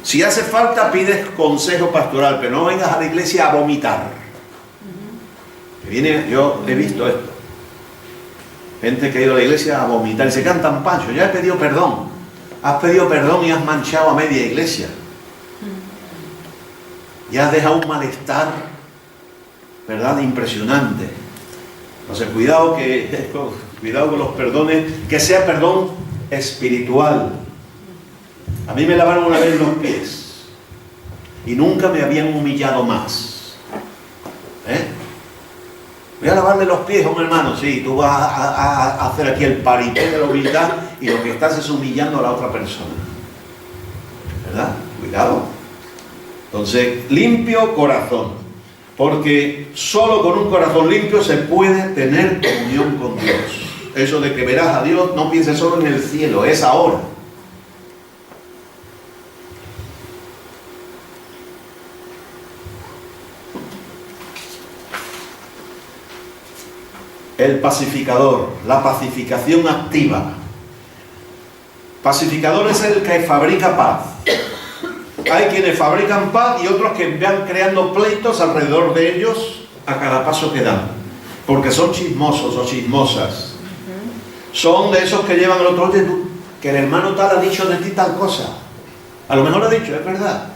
A: Si hace falta, pides consejo pastoral, pero no vengas a la iglesia a vomitar. Yo he visto esto. Gente que ha ido a la iglesia a vomitar y se cantan pancho. Ya he pedido perdón. Has pedido perdón y has manchado a media iglesia. Y has dejado un malestar ¿verdad? Impresionante. Entonces, cuidado con los perdones, que sea perdón espiritual. A mí me lavaron una vez los pies y nunca me habían humillado más. Voy a lavarle los pies a un hermano. Sí, tú vas a hacer aquí el paripé de la humildad y lo que estás es humillando a la otra persona, ¿verdad? Cuidado. Entonces, limpio corazón, porque solo con un corazón limpio se puede tener comunión con Dios. Eso de que verás a Dios, no pienses solo en el cielo, es ahora. El pacificador, la pacificación activa. Pacificador es el que fabrica paz. Hay quienes fabrican paz y otros que van creando pleitos alrededor de ellos a cada paso que dan, porque son chismosos o chismosas. Son de esos que llevan al otro, oye, tú, que el hermano tal ha dicho de ti tal cosa. A lo mejor ha dicho, es verdad,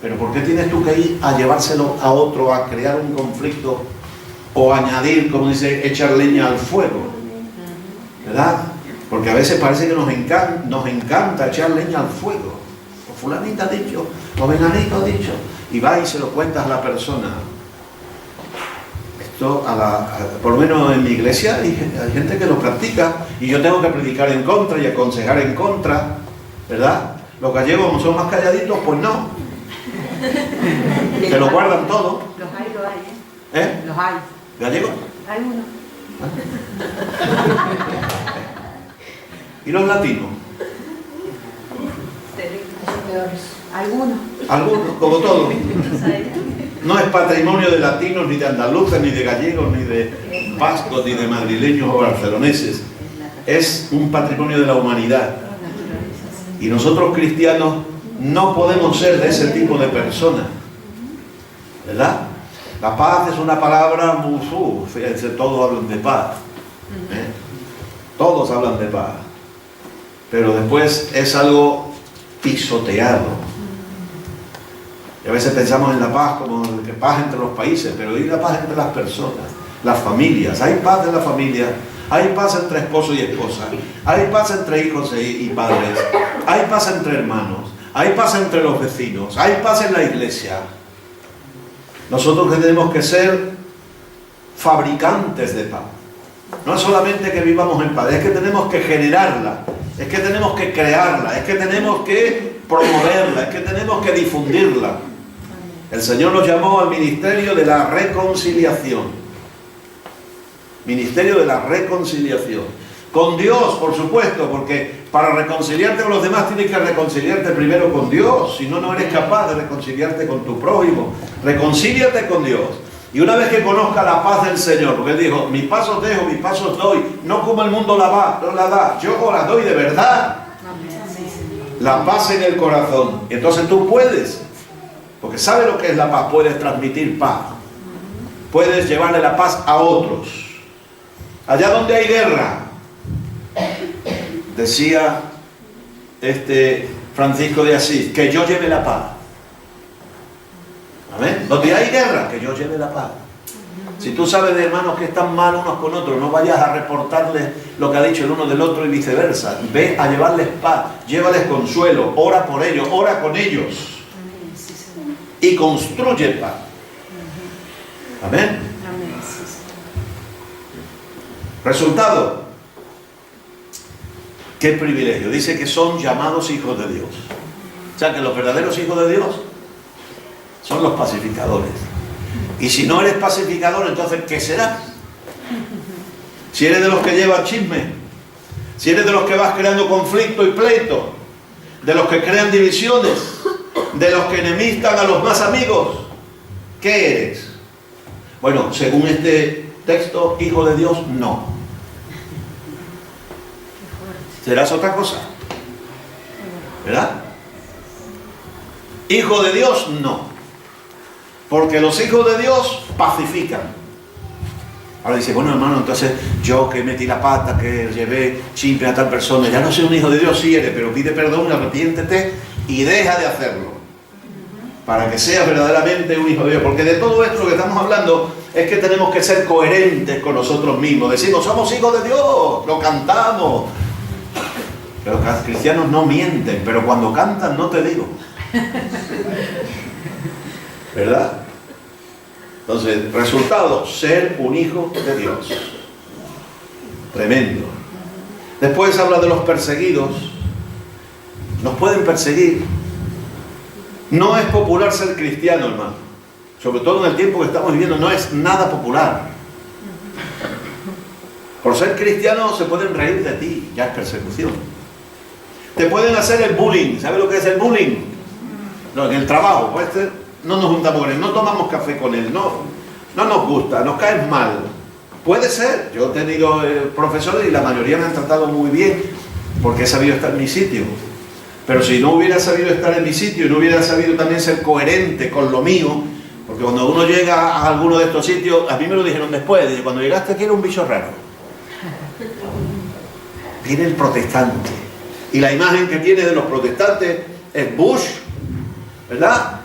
A: pero ¿por qué tienes tú que ir a llevárselo a otro, a crear un conflicto o añadir, como dice, echar leña al fuego? ¿Verdad? Porque a veces parece que nos encanta echar leña al fuego. O fulanita ha dicho, o venganito ha dicho, y va y se lo cuentas a la persona. Esto, por lo menos en mi iglesia, hay gente que lo practica, y yo tengo que predicar en contra y aconsejar en contra, ¿verdad? Los gallegos, como son más calladitos, pues no. Se lo guardan todo.
C: Los hay,
A: ¿Eh?
C: Los hay.
A: ¿Gallegos?
C: Hay uno.
A: ¿Y los latinos?
C: Algunos.
A: Algunos, como todos. No es patrimonio de latinos, ni de andaluces, ni de gallegos, ni de vascos, ni de madrileños o barceloneses. Es un patrimonio de la humanidad. Y nosotros cristianos no podemos ser de ese tipo de personas, ¿verdad? La paz es una palabra muy... fíjense, todos hablan de paz. Todos hablan de paz. Pero después es algo pisoteado. Y a veces pensamos en la paz como que paz entre los países, pero ¿y la paz entre las personas? Las familias. Hay paz en la familia. Hay paz entre esposo y esposa. Hay paz entre hijos y padres. Hay paz entre hermanos. Hay paz entre los vecinos. Hay paz en la iglesia. Nosotros tenemos que ser fabricantes de paz. No es solamente que vivamos en paz, es que tenemos que generarla, es que tenemos que crearla, es que tenemos que promoverla, es que tenemos que difundirla. El Señor nos llamó al ministerio de la reconciliación. Ministerio de la reconciliación. Con Dios, por supuesto, porque para reconciliarte con los demás tienes que reconciliarte primero con Dios. Si no, no eres capaz de reconciliarte con tu prójimo. Reconcíliate con Dios. Y una vez que conozca la paz del Señor, porque Él dijo, mis pasos dejo, mis pasos doy, no como el mundo la da, yo la doy de verdad. La paz en el corazón. Y entonces tú puedes, porque sabes lo que es la paz, puedes transmitir paz. Puedes llevarle la paz a otros. Allá donde hay guerra, decía Francisco de Asís, que yo lleve la paz. ¿Amén? Donde hay guerra, que yo lleve la paz. Si tú sabes de hermanos que están mal unos con otros, no vayas a reportarles lo que ha dicho el uno del otro y viceversa. Ve a llevarles paz, llévales consuelo, ora por ellos, ora con ellos. Y construye paz. Amén. Resultado. Qué privilegio. Dice que son llamados hijos de Dios. O sea que los verdaderos hijos de Dios son los pacificadores. Y si no eres pacificador, entonces ¿qué serás? Si eres de los que llevan chisme, si eres de los que vas creando conflicto y pleito, de los que crean divisiones, de los que enemistan a los más amigos, ¿qué eres? Bueno, según este texto, hijo de Dios, no. ¿Serás otra cosa? ¿Verdad? Hijo de Dios, no. Porque los hijos de Dios pacifican. Ahora dice, bueno hermano, entonces yo que metí la pata, que llevé chisme a tal persona, ya no soy un hijo de Dios, sí eres, pero pide perdón, arrepiéntete y deja de hacerlo. para que seas verdaderamente un hijo de Dios. Porque de todo esto que estamos hablando es que tenemos que ser coherentes con nosotros mismos. Decimos, somos hijos de Dios, lo cantamos. Pero los cristianos no mienten, pero cuando cantan no te digo. ¿Verdad? Entonces, resultado, ser un hijo de Dios. Tremendo. Después habla de los perseguidos. Nos pueden perseguir. No es popular ser cristiano, hermano. Sobre todo en el tiempo que estamos viviendo, no es nada popular. Por ser cristiano se pueden reír de ti, ya es persecución. Te pueden hacer el bullying. ¿Sabes lo que es el bullying? No, en el trabajo, pues no nos juntamos con él, no tomamos café con él, no nos gusta, nos caes mal. Puede ser. Yo he tenido profesores y la mayoría me han tratado muy bien porque he sabido estar en mi sitio. Pero si no hubiera sabido estar en mi sitio y no hubiera sabido también ser coherente con lo mío, porque cuando uno llega a alguno de estos sitios, a mí me lo dijeron después, de cuando llegaste aquí era un bicho raro. Viene el protestante. Y la imagen que tiene de los protestantes es Bush, ¿verdad?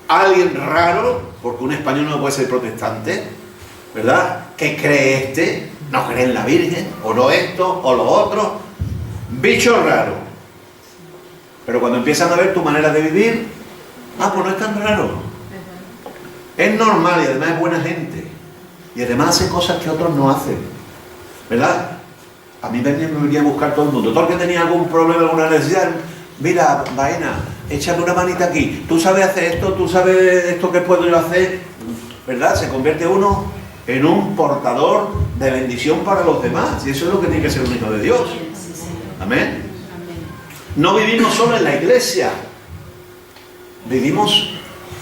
A: Alguien raro, porque un español no puede ser protestante, ¿verdad? ¿Qué cree no cree en la Virgen, o no esto, o lo otro. Bicho raro. Pero cuando empiezan a ver tu manera de vivir, pues no es tan raro. Es normal y además es buena gente. Y además hace cosas que otros no hacen. ¿Verdad? A mí me venía a buscar todo el mundo. Todo el que tenía algún problema, alguna necesidad, mira, Baena, échame una manita aquí. Tú sabes hacer esto, tú sabes esto que puedo yo hacer. ¿Verdad? Se convierte uno en un portador de bendición para los demás. Y eso es lo que tiene que ser un hijo de Dios. Amén. No vivimos solo en la iglesia, vivimos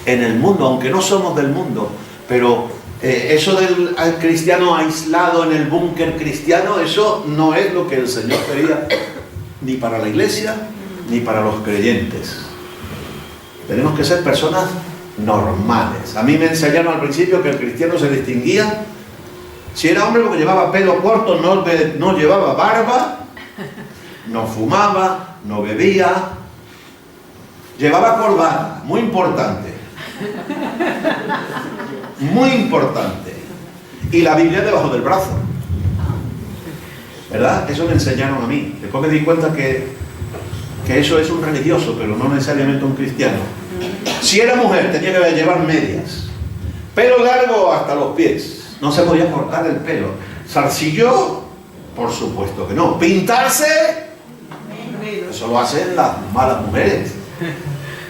A: en el mundo, aunque no somos del mundo, pero eso del cristiano aislado en el búnker cristiano, eso no es lo que el Señor quería ni para la iglesia ni para los creyentes. Tenemos que ser personas normales. A mí me enseñaron al principio que el cristiano se distinguía si era hombre porque llevaba pelo corto, no llevaba barba, no fumaba, no bebía, llevaba corbata, muy importante, muy importante, y la Biblia debajo del brazo, ¿verdad? Eso me enseñaron a mí. Después me di cuenta que eso es un religioso, pero no necesariamente un cristiano. Si era mujer tenía que llevar medias, pelo largo hasta los pies, no se podía cortar el pelo. ¿Zarcillo? Por supuesto que no. ¿Pintarse? Eso lo hacen las malas mujeres,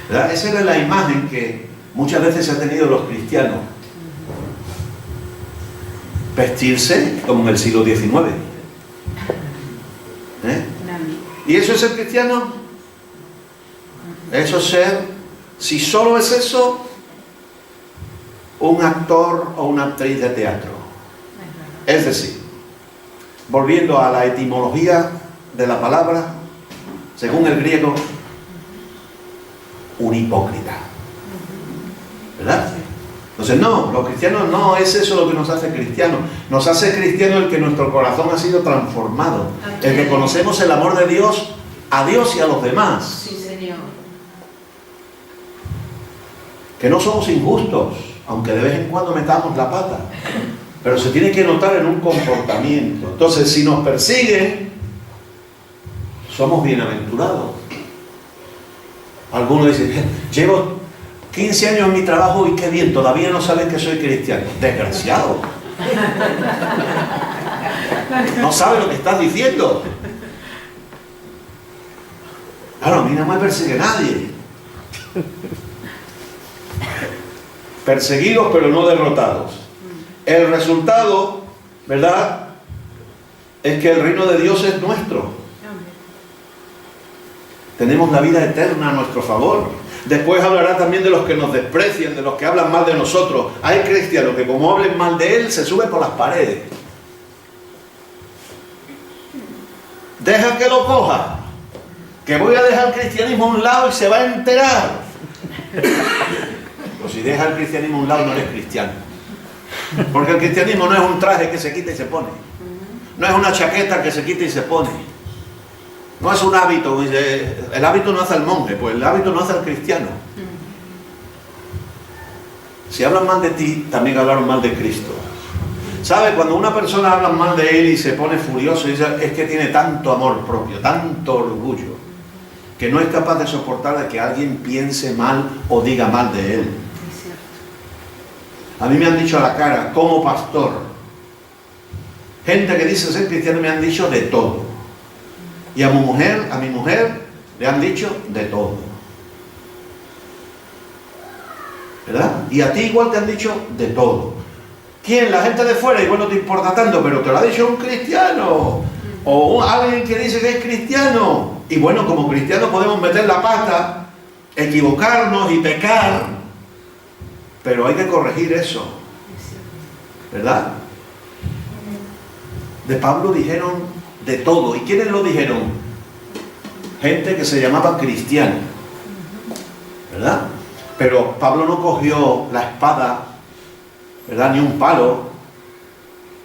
A: ¿verdad? Esa era la imagen que muchas veces se ha tenido los cristianos. Vestirse como en el siglo XIX. ¿Y eso es ser cristiano? Eso es ser, si solo es eso, un actor o una actriz de teatro. Es decir, volviendo a la etimología de la palabra, según el griego, un hipócrita. ¿Verdad? Entonces no, los cristianos no es eso lo que nos hace cristianos. Nos hace cristianos el que nuestro corazón ha sido transformado. El que conocemos el amor de Dios a Dios y a los demás.
B: Sí, Señor.
A: Que no somos injustos, aunque de vez en cuando metamos la pata. Pero se tiene que notar en un comportamiento. Entonces, si nos persiguen, somos bienaventurados. Algunos dicen, llevo 15 años en mi trabajo y qué bien, todavía no saben que soy cristiano. Desgraciado. No sabe lo que estás diciendo. Claro, a mí no me persigue nadie. Perseguidos pero no derrotados. El resultado, ¿verdad?, es que el reino de Dios es nuestro. Tenemos la vida eterna a nuestro favor. Después hablará también de los que nos desprecian, de los que hablan mal de nosotros. Hay cristianos que como hablen mal de él, se suben por las paredes. Deja que lo coja, que voy a dejar el cristianismo a un lado y se va a enterar. Pues si deja el cristianismo a un lado, no eres cristiano. Porque el cristianismo no es un traje que se quita y se pone. No es una chaqueta que se quita y se pone. No es un hábito. El hábito no hace al monje, pues el hábito no hace al cristiano. si hablan mal de ti, también hablaron mal de Cristo. ¿Sabe? Cuando una persona habla mal de él y se pone furioso, es que tiene tanto amor propio, tanto orgullo, que no es capaz de soportar de que alguien piense mal o diga mal de él. A mí me han dicho a la cara, como pastor, gente que dice ser cristiano, me han dicho de todo. Y a mi mujer, le han dicho de todo. ¿Verdad? Y a ti igual te han dicho de todo. ¿Quién? La gente de fuera, igual no te importa tanto, pero te lo ha dicho un cristiano. O alguien que dice que es cristiano. Y bueno, como cristianos podemos meter la pata, equivocarnos y pecar, pero hay que corregir eso. ¿Verdad? De Pablo dijeron de todo. ¿Y quiénes lo dijeron? Gente que se llamaba cristiano. ¿Verdad? Pero Pablo no cogió la espada, ¿verdad? Ni un palo,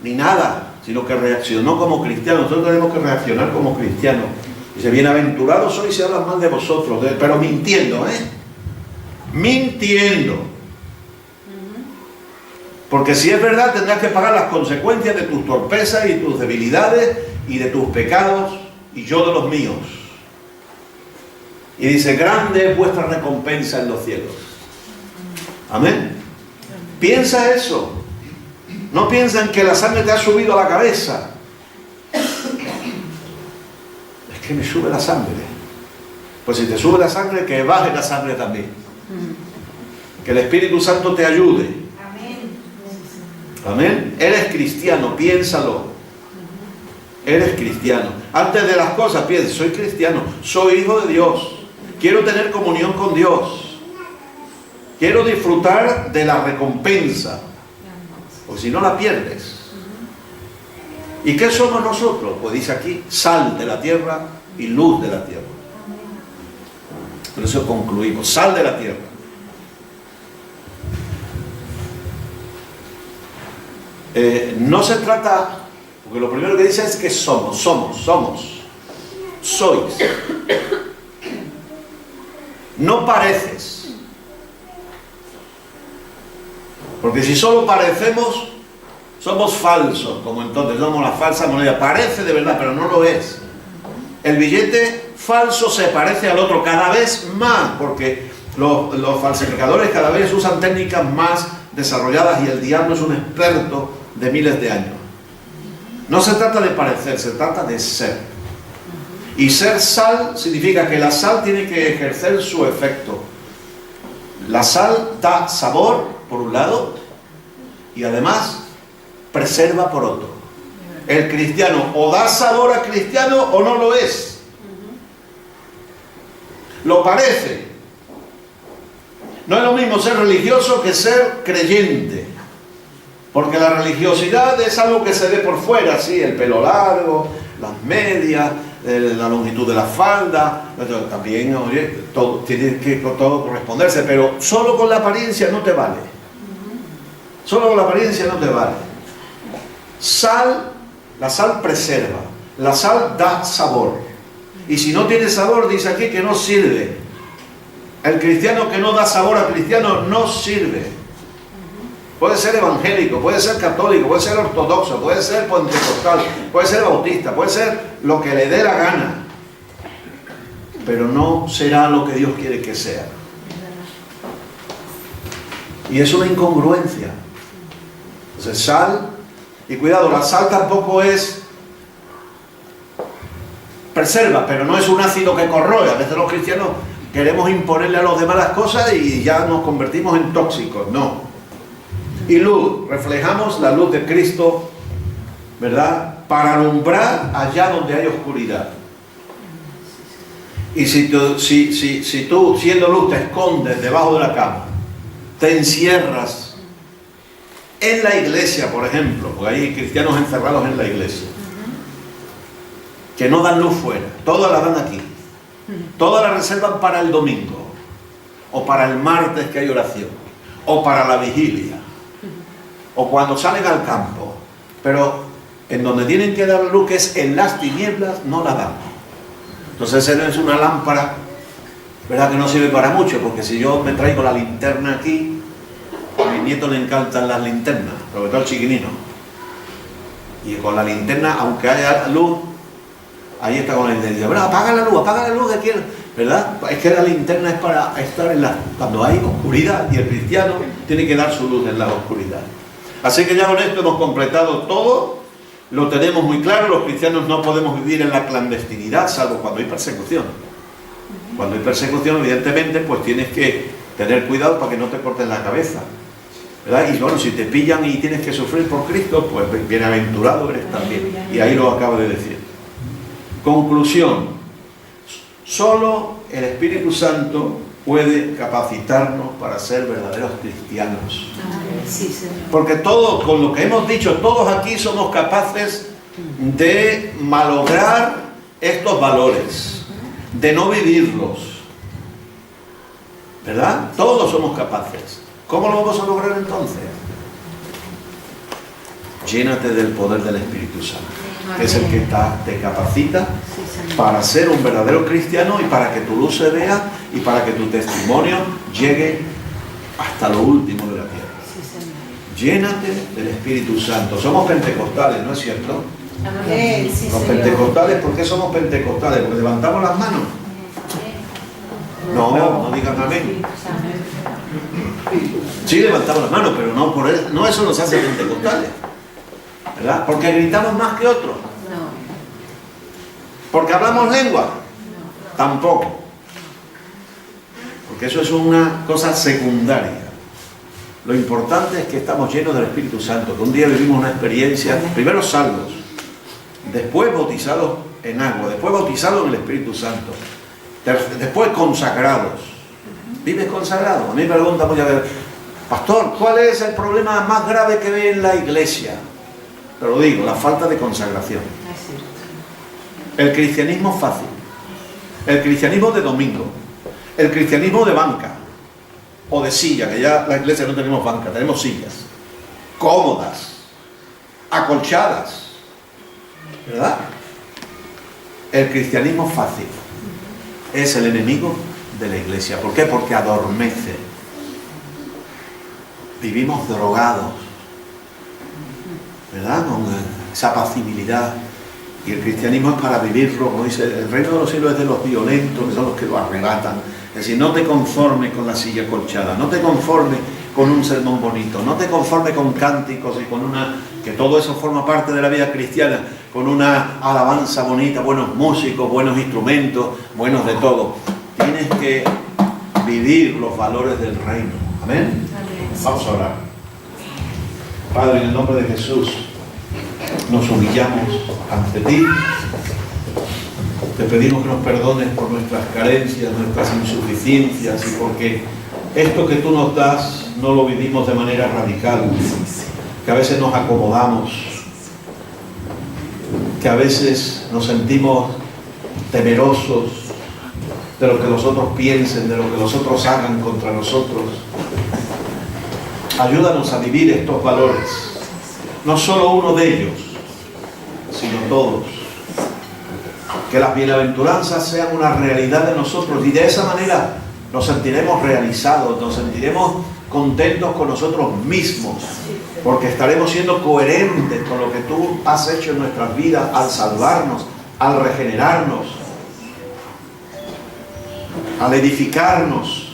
A: ni nada, sino que reaccionó como cristiano. Nosotros tenemos que reaccionar como cristianos. Dice, bienaventurados sois si hablan mal de vosotros, pero mintiendo, mintiendo. Porque si es verdad, tendrás que pagar las consecuencias de tus torpezas y tus debilidades y de tus pecados, y yo de los míos. Y dice, grande es vuestra recompensa en los cielos. Amén. Piensa eso. No piensa en que la sangre te ha subido a la cabeza. Es que me sube la sangre. Pues si te sube la sangre, que baje la sangre también. Que el Espíritu Santo te ayude. Amén. Eres cristiano, piénsalo. Eres cristiano. Antes de las cosas, piensa, soy cristiano, soy hijo de Dios. Quiero tener comunión con Dios. Quiero disfrutar de la recompensa. Porque si no la pierdes. ¿Y qué somos nosotros? Pues dice aquí, sal de la tierra y luz de la tierra. Por eso concluimos, sal de la tierra. No se trata, porque lo primero que dice es que somos, sois. No pareces. Porque si solo parecemos, somos falsos, como entonces somos la falsa moneda. Parece de verdad, pero no lo es. El billete falso se parece al otro cada vez más, porque los falsificadores cada vez usan técnicas más desarrolladas y el diablo es un experto de miles de años. No se trata de parecer, se trata de ser. Y ser sal significa que la sal tiene que ejercer su efecto. La sal da sabor, por un lado, y además preserva por otro. El cristiano o da sabor a cristiano o no lo es. Lo parece. No es lo mismo ser religioso que ser creyente. Porque la religiosidad es algo que se ve por fuera, ¿sí? El pelo largo, las medias, la longitud de la falda, también, oye, todo, tiene que todo corresponderse, pero solo con la apariencia no te vale. Solo con la apariencia no te vale. Sal, la sal preserva, la sal da sabor. Y si no tiene sabor, dice aquí que no sirve. El cristiano que no da sabor al cristiano no sirve. Puede ser evangélico, puede ser católico, puede ser ortodoxo, puede ser pentecostal, puede ser bautista, puede ser lo que le dé la gana. Pero no será lo que Dios quiere que sea. Y es una incongruencia. Entonces, sal, y cuidado, la sal tampoco es, preserva, pero no es un ácido que corroe. A veces los cristianos queremos imponerle a los demás las cosas y ya nos convertimos en tóxicos. No. Y luz, reflejamos la luz de Cristo, ¿verdad? Para alumbrar allá donde hay oscuridad. Y si tú siendo luz te escondes debajo de la cama, te encierras en la iglesia, por ejemplo, porque hay cristianos encerrados en la iglesia, que no dan luz fuera, todas la dan aquí, todas la reservan para el domingo, o para el martes que hay oración, o para la vigilia, o cuando salen al campo, pero en donde tienen que dar luz, que es en las tinieblas, no la dan. Entonces esa es una lámpara, ¿verdad?, que no sirve para mucho, porque si yo me traigo la linterna aquí, mi mis nietos les encantan las linternas, sobre todo el chiquinino. Y con la linterna, aunque haya luz, ahí está con la linterna. Dice, bueno, apaga la luz que quiero. ¿Verdad? Es que la linterna es para estar cuando hay oscuridad, y el cristiano tiene que dar su luz en la oscuridad. Así que ya con esto hemos completado todo, lo tenemos muy claro. Los cristianos no podemos vivir en la clandestinidad, salvo cuando hay persecución. Cuando hay persecución, evidentemente, pues tienes que tener cuidado para que no te corten la cabeza, ¿verdad? Y bueno, si te pillan y tienes que sufrir por Cristo, pues bienaventurado eres también. Y ahí lo acabo de decir. Conclusión. Solo el Espíritu Santo puede capacitarnos para ser verdaderos cristianos.
B: Sí, Señor.
A: Porque todos, con lo que hemos dicho, todos aquí somos capaces de malograr estos valores, de no vivirlos, ¿verdad? Todos somos capaces. ¿Cómo lo vamos a lograr entonces? Llénate del poder del Espíritu Santo, que es el que te capacita para ser un verdadero cristiano y para que tu luz se vea y para que tu testimonio llegue hasta lo último de la tierra. Llénate del Espíritu Santo. Somos pentecostales, ¿no es cierto? Los pentecostales, ¿por qué somos pentecostales? ¿Porque levantamos las manos? No digan amén. Sí, levantamos las manos, pero no eso nos hace pentecostales, ¿verdad? Porque gritamos más que otros. ¿Porque hablamos lengua? Tampoco. Porque eso es una cosa secundaria. Lo importante es que estamos llenos del Espíritu Santo, que un día vivimos una experiencia, primero salvos, después bautizados en agua, después bautizados en el Espíritu Santo, después consagrados. ¿Vives consagrado? A mí me preguntan muchas veces, pastor, ¿cuál es el problema más grave que ve en la iglesia? Te lo digo, la falta de consagración. El cristianismo fácil, el cristianismo de domingo, el cristianismo de banca o de silla, que ya la iglesia no tenemos banca, tenemos sillas cómodas, acolchadas, ¿verdad? El cristianismo fácil es el enemigo de la iglesia. ¿Por qué? Porque adormece. Vivimos drogados, ¿verdad? Con esa apacibilidad. Y el cristianismo es para vivirlo, como dice, el reino de los cielos es de los violentos, que son los que lo arrebatan. Es decir, no te conformes con la silla colchada, no te conformes con un sermón bonito, no te conformes con cánticos y con que todo eso forma parte de la vida cristiana, con una alabanza bonita, buenos músicos, buenos instrumentos, buenos de todo. Tienes que vivir los valores del reino. ¿Amén? Vamos a orar. Padre, en el nombre de Jesús, nos humillamos ante ti. Te pedimos que nos perdones por nuestras carencias, nuestras insuficiencias, y porque esto que tú nos das no lo vivimos de manera radical, que a veces nos acomodamos, que a veces nos sentimos temerosos de lo que los otros piensen, de lo que los otros hagan contra nosotros. Ayúdanos a vivir estos valores, no solo uno de ellos, sino todos. Que las bienaventuranzas sean una realidad de nosotros, y de esa manera nos sentiremos realizados, nos sentiremos contentos con nosotros mismos, porque estaremos siendo coherentes con lo que tú has hecho en nuestras vidas al salvarnos, al regenerarnos, al edificarnos.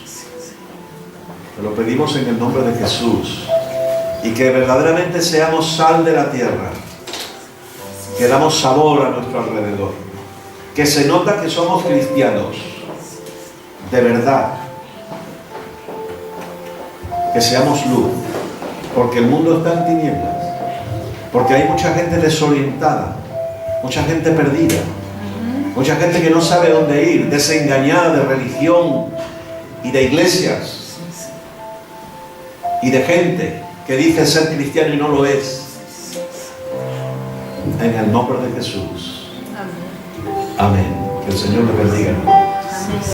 A: Te lo pedimos en el nombre de Jesús, y que verdaderamente seamos sal de la tierra, que damos sabor a nuestro alrededor, que se nota que somos cristianos de verdad, que seamos luz, porque el mundo está en tinieblas, porque hay mucha gente desorientada, mucha gente perdida, mucha gente que no sabe dónde ir, desengañada de religión y de iglesias y de gente que dice ser cristiano y no lo es. En el nombre de Jesús. Amén. Que el Señor le bendiga.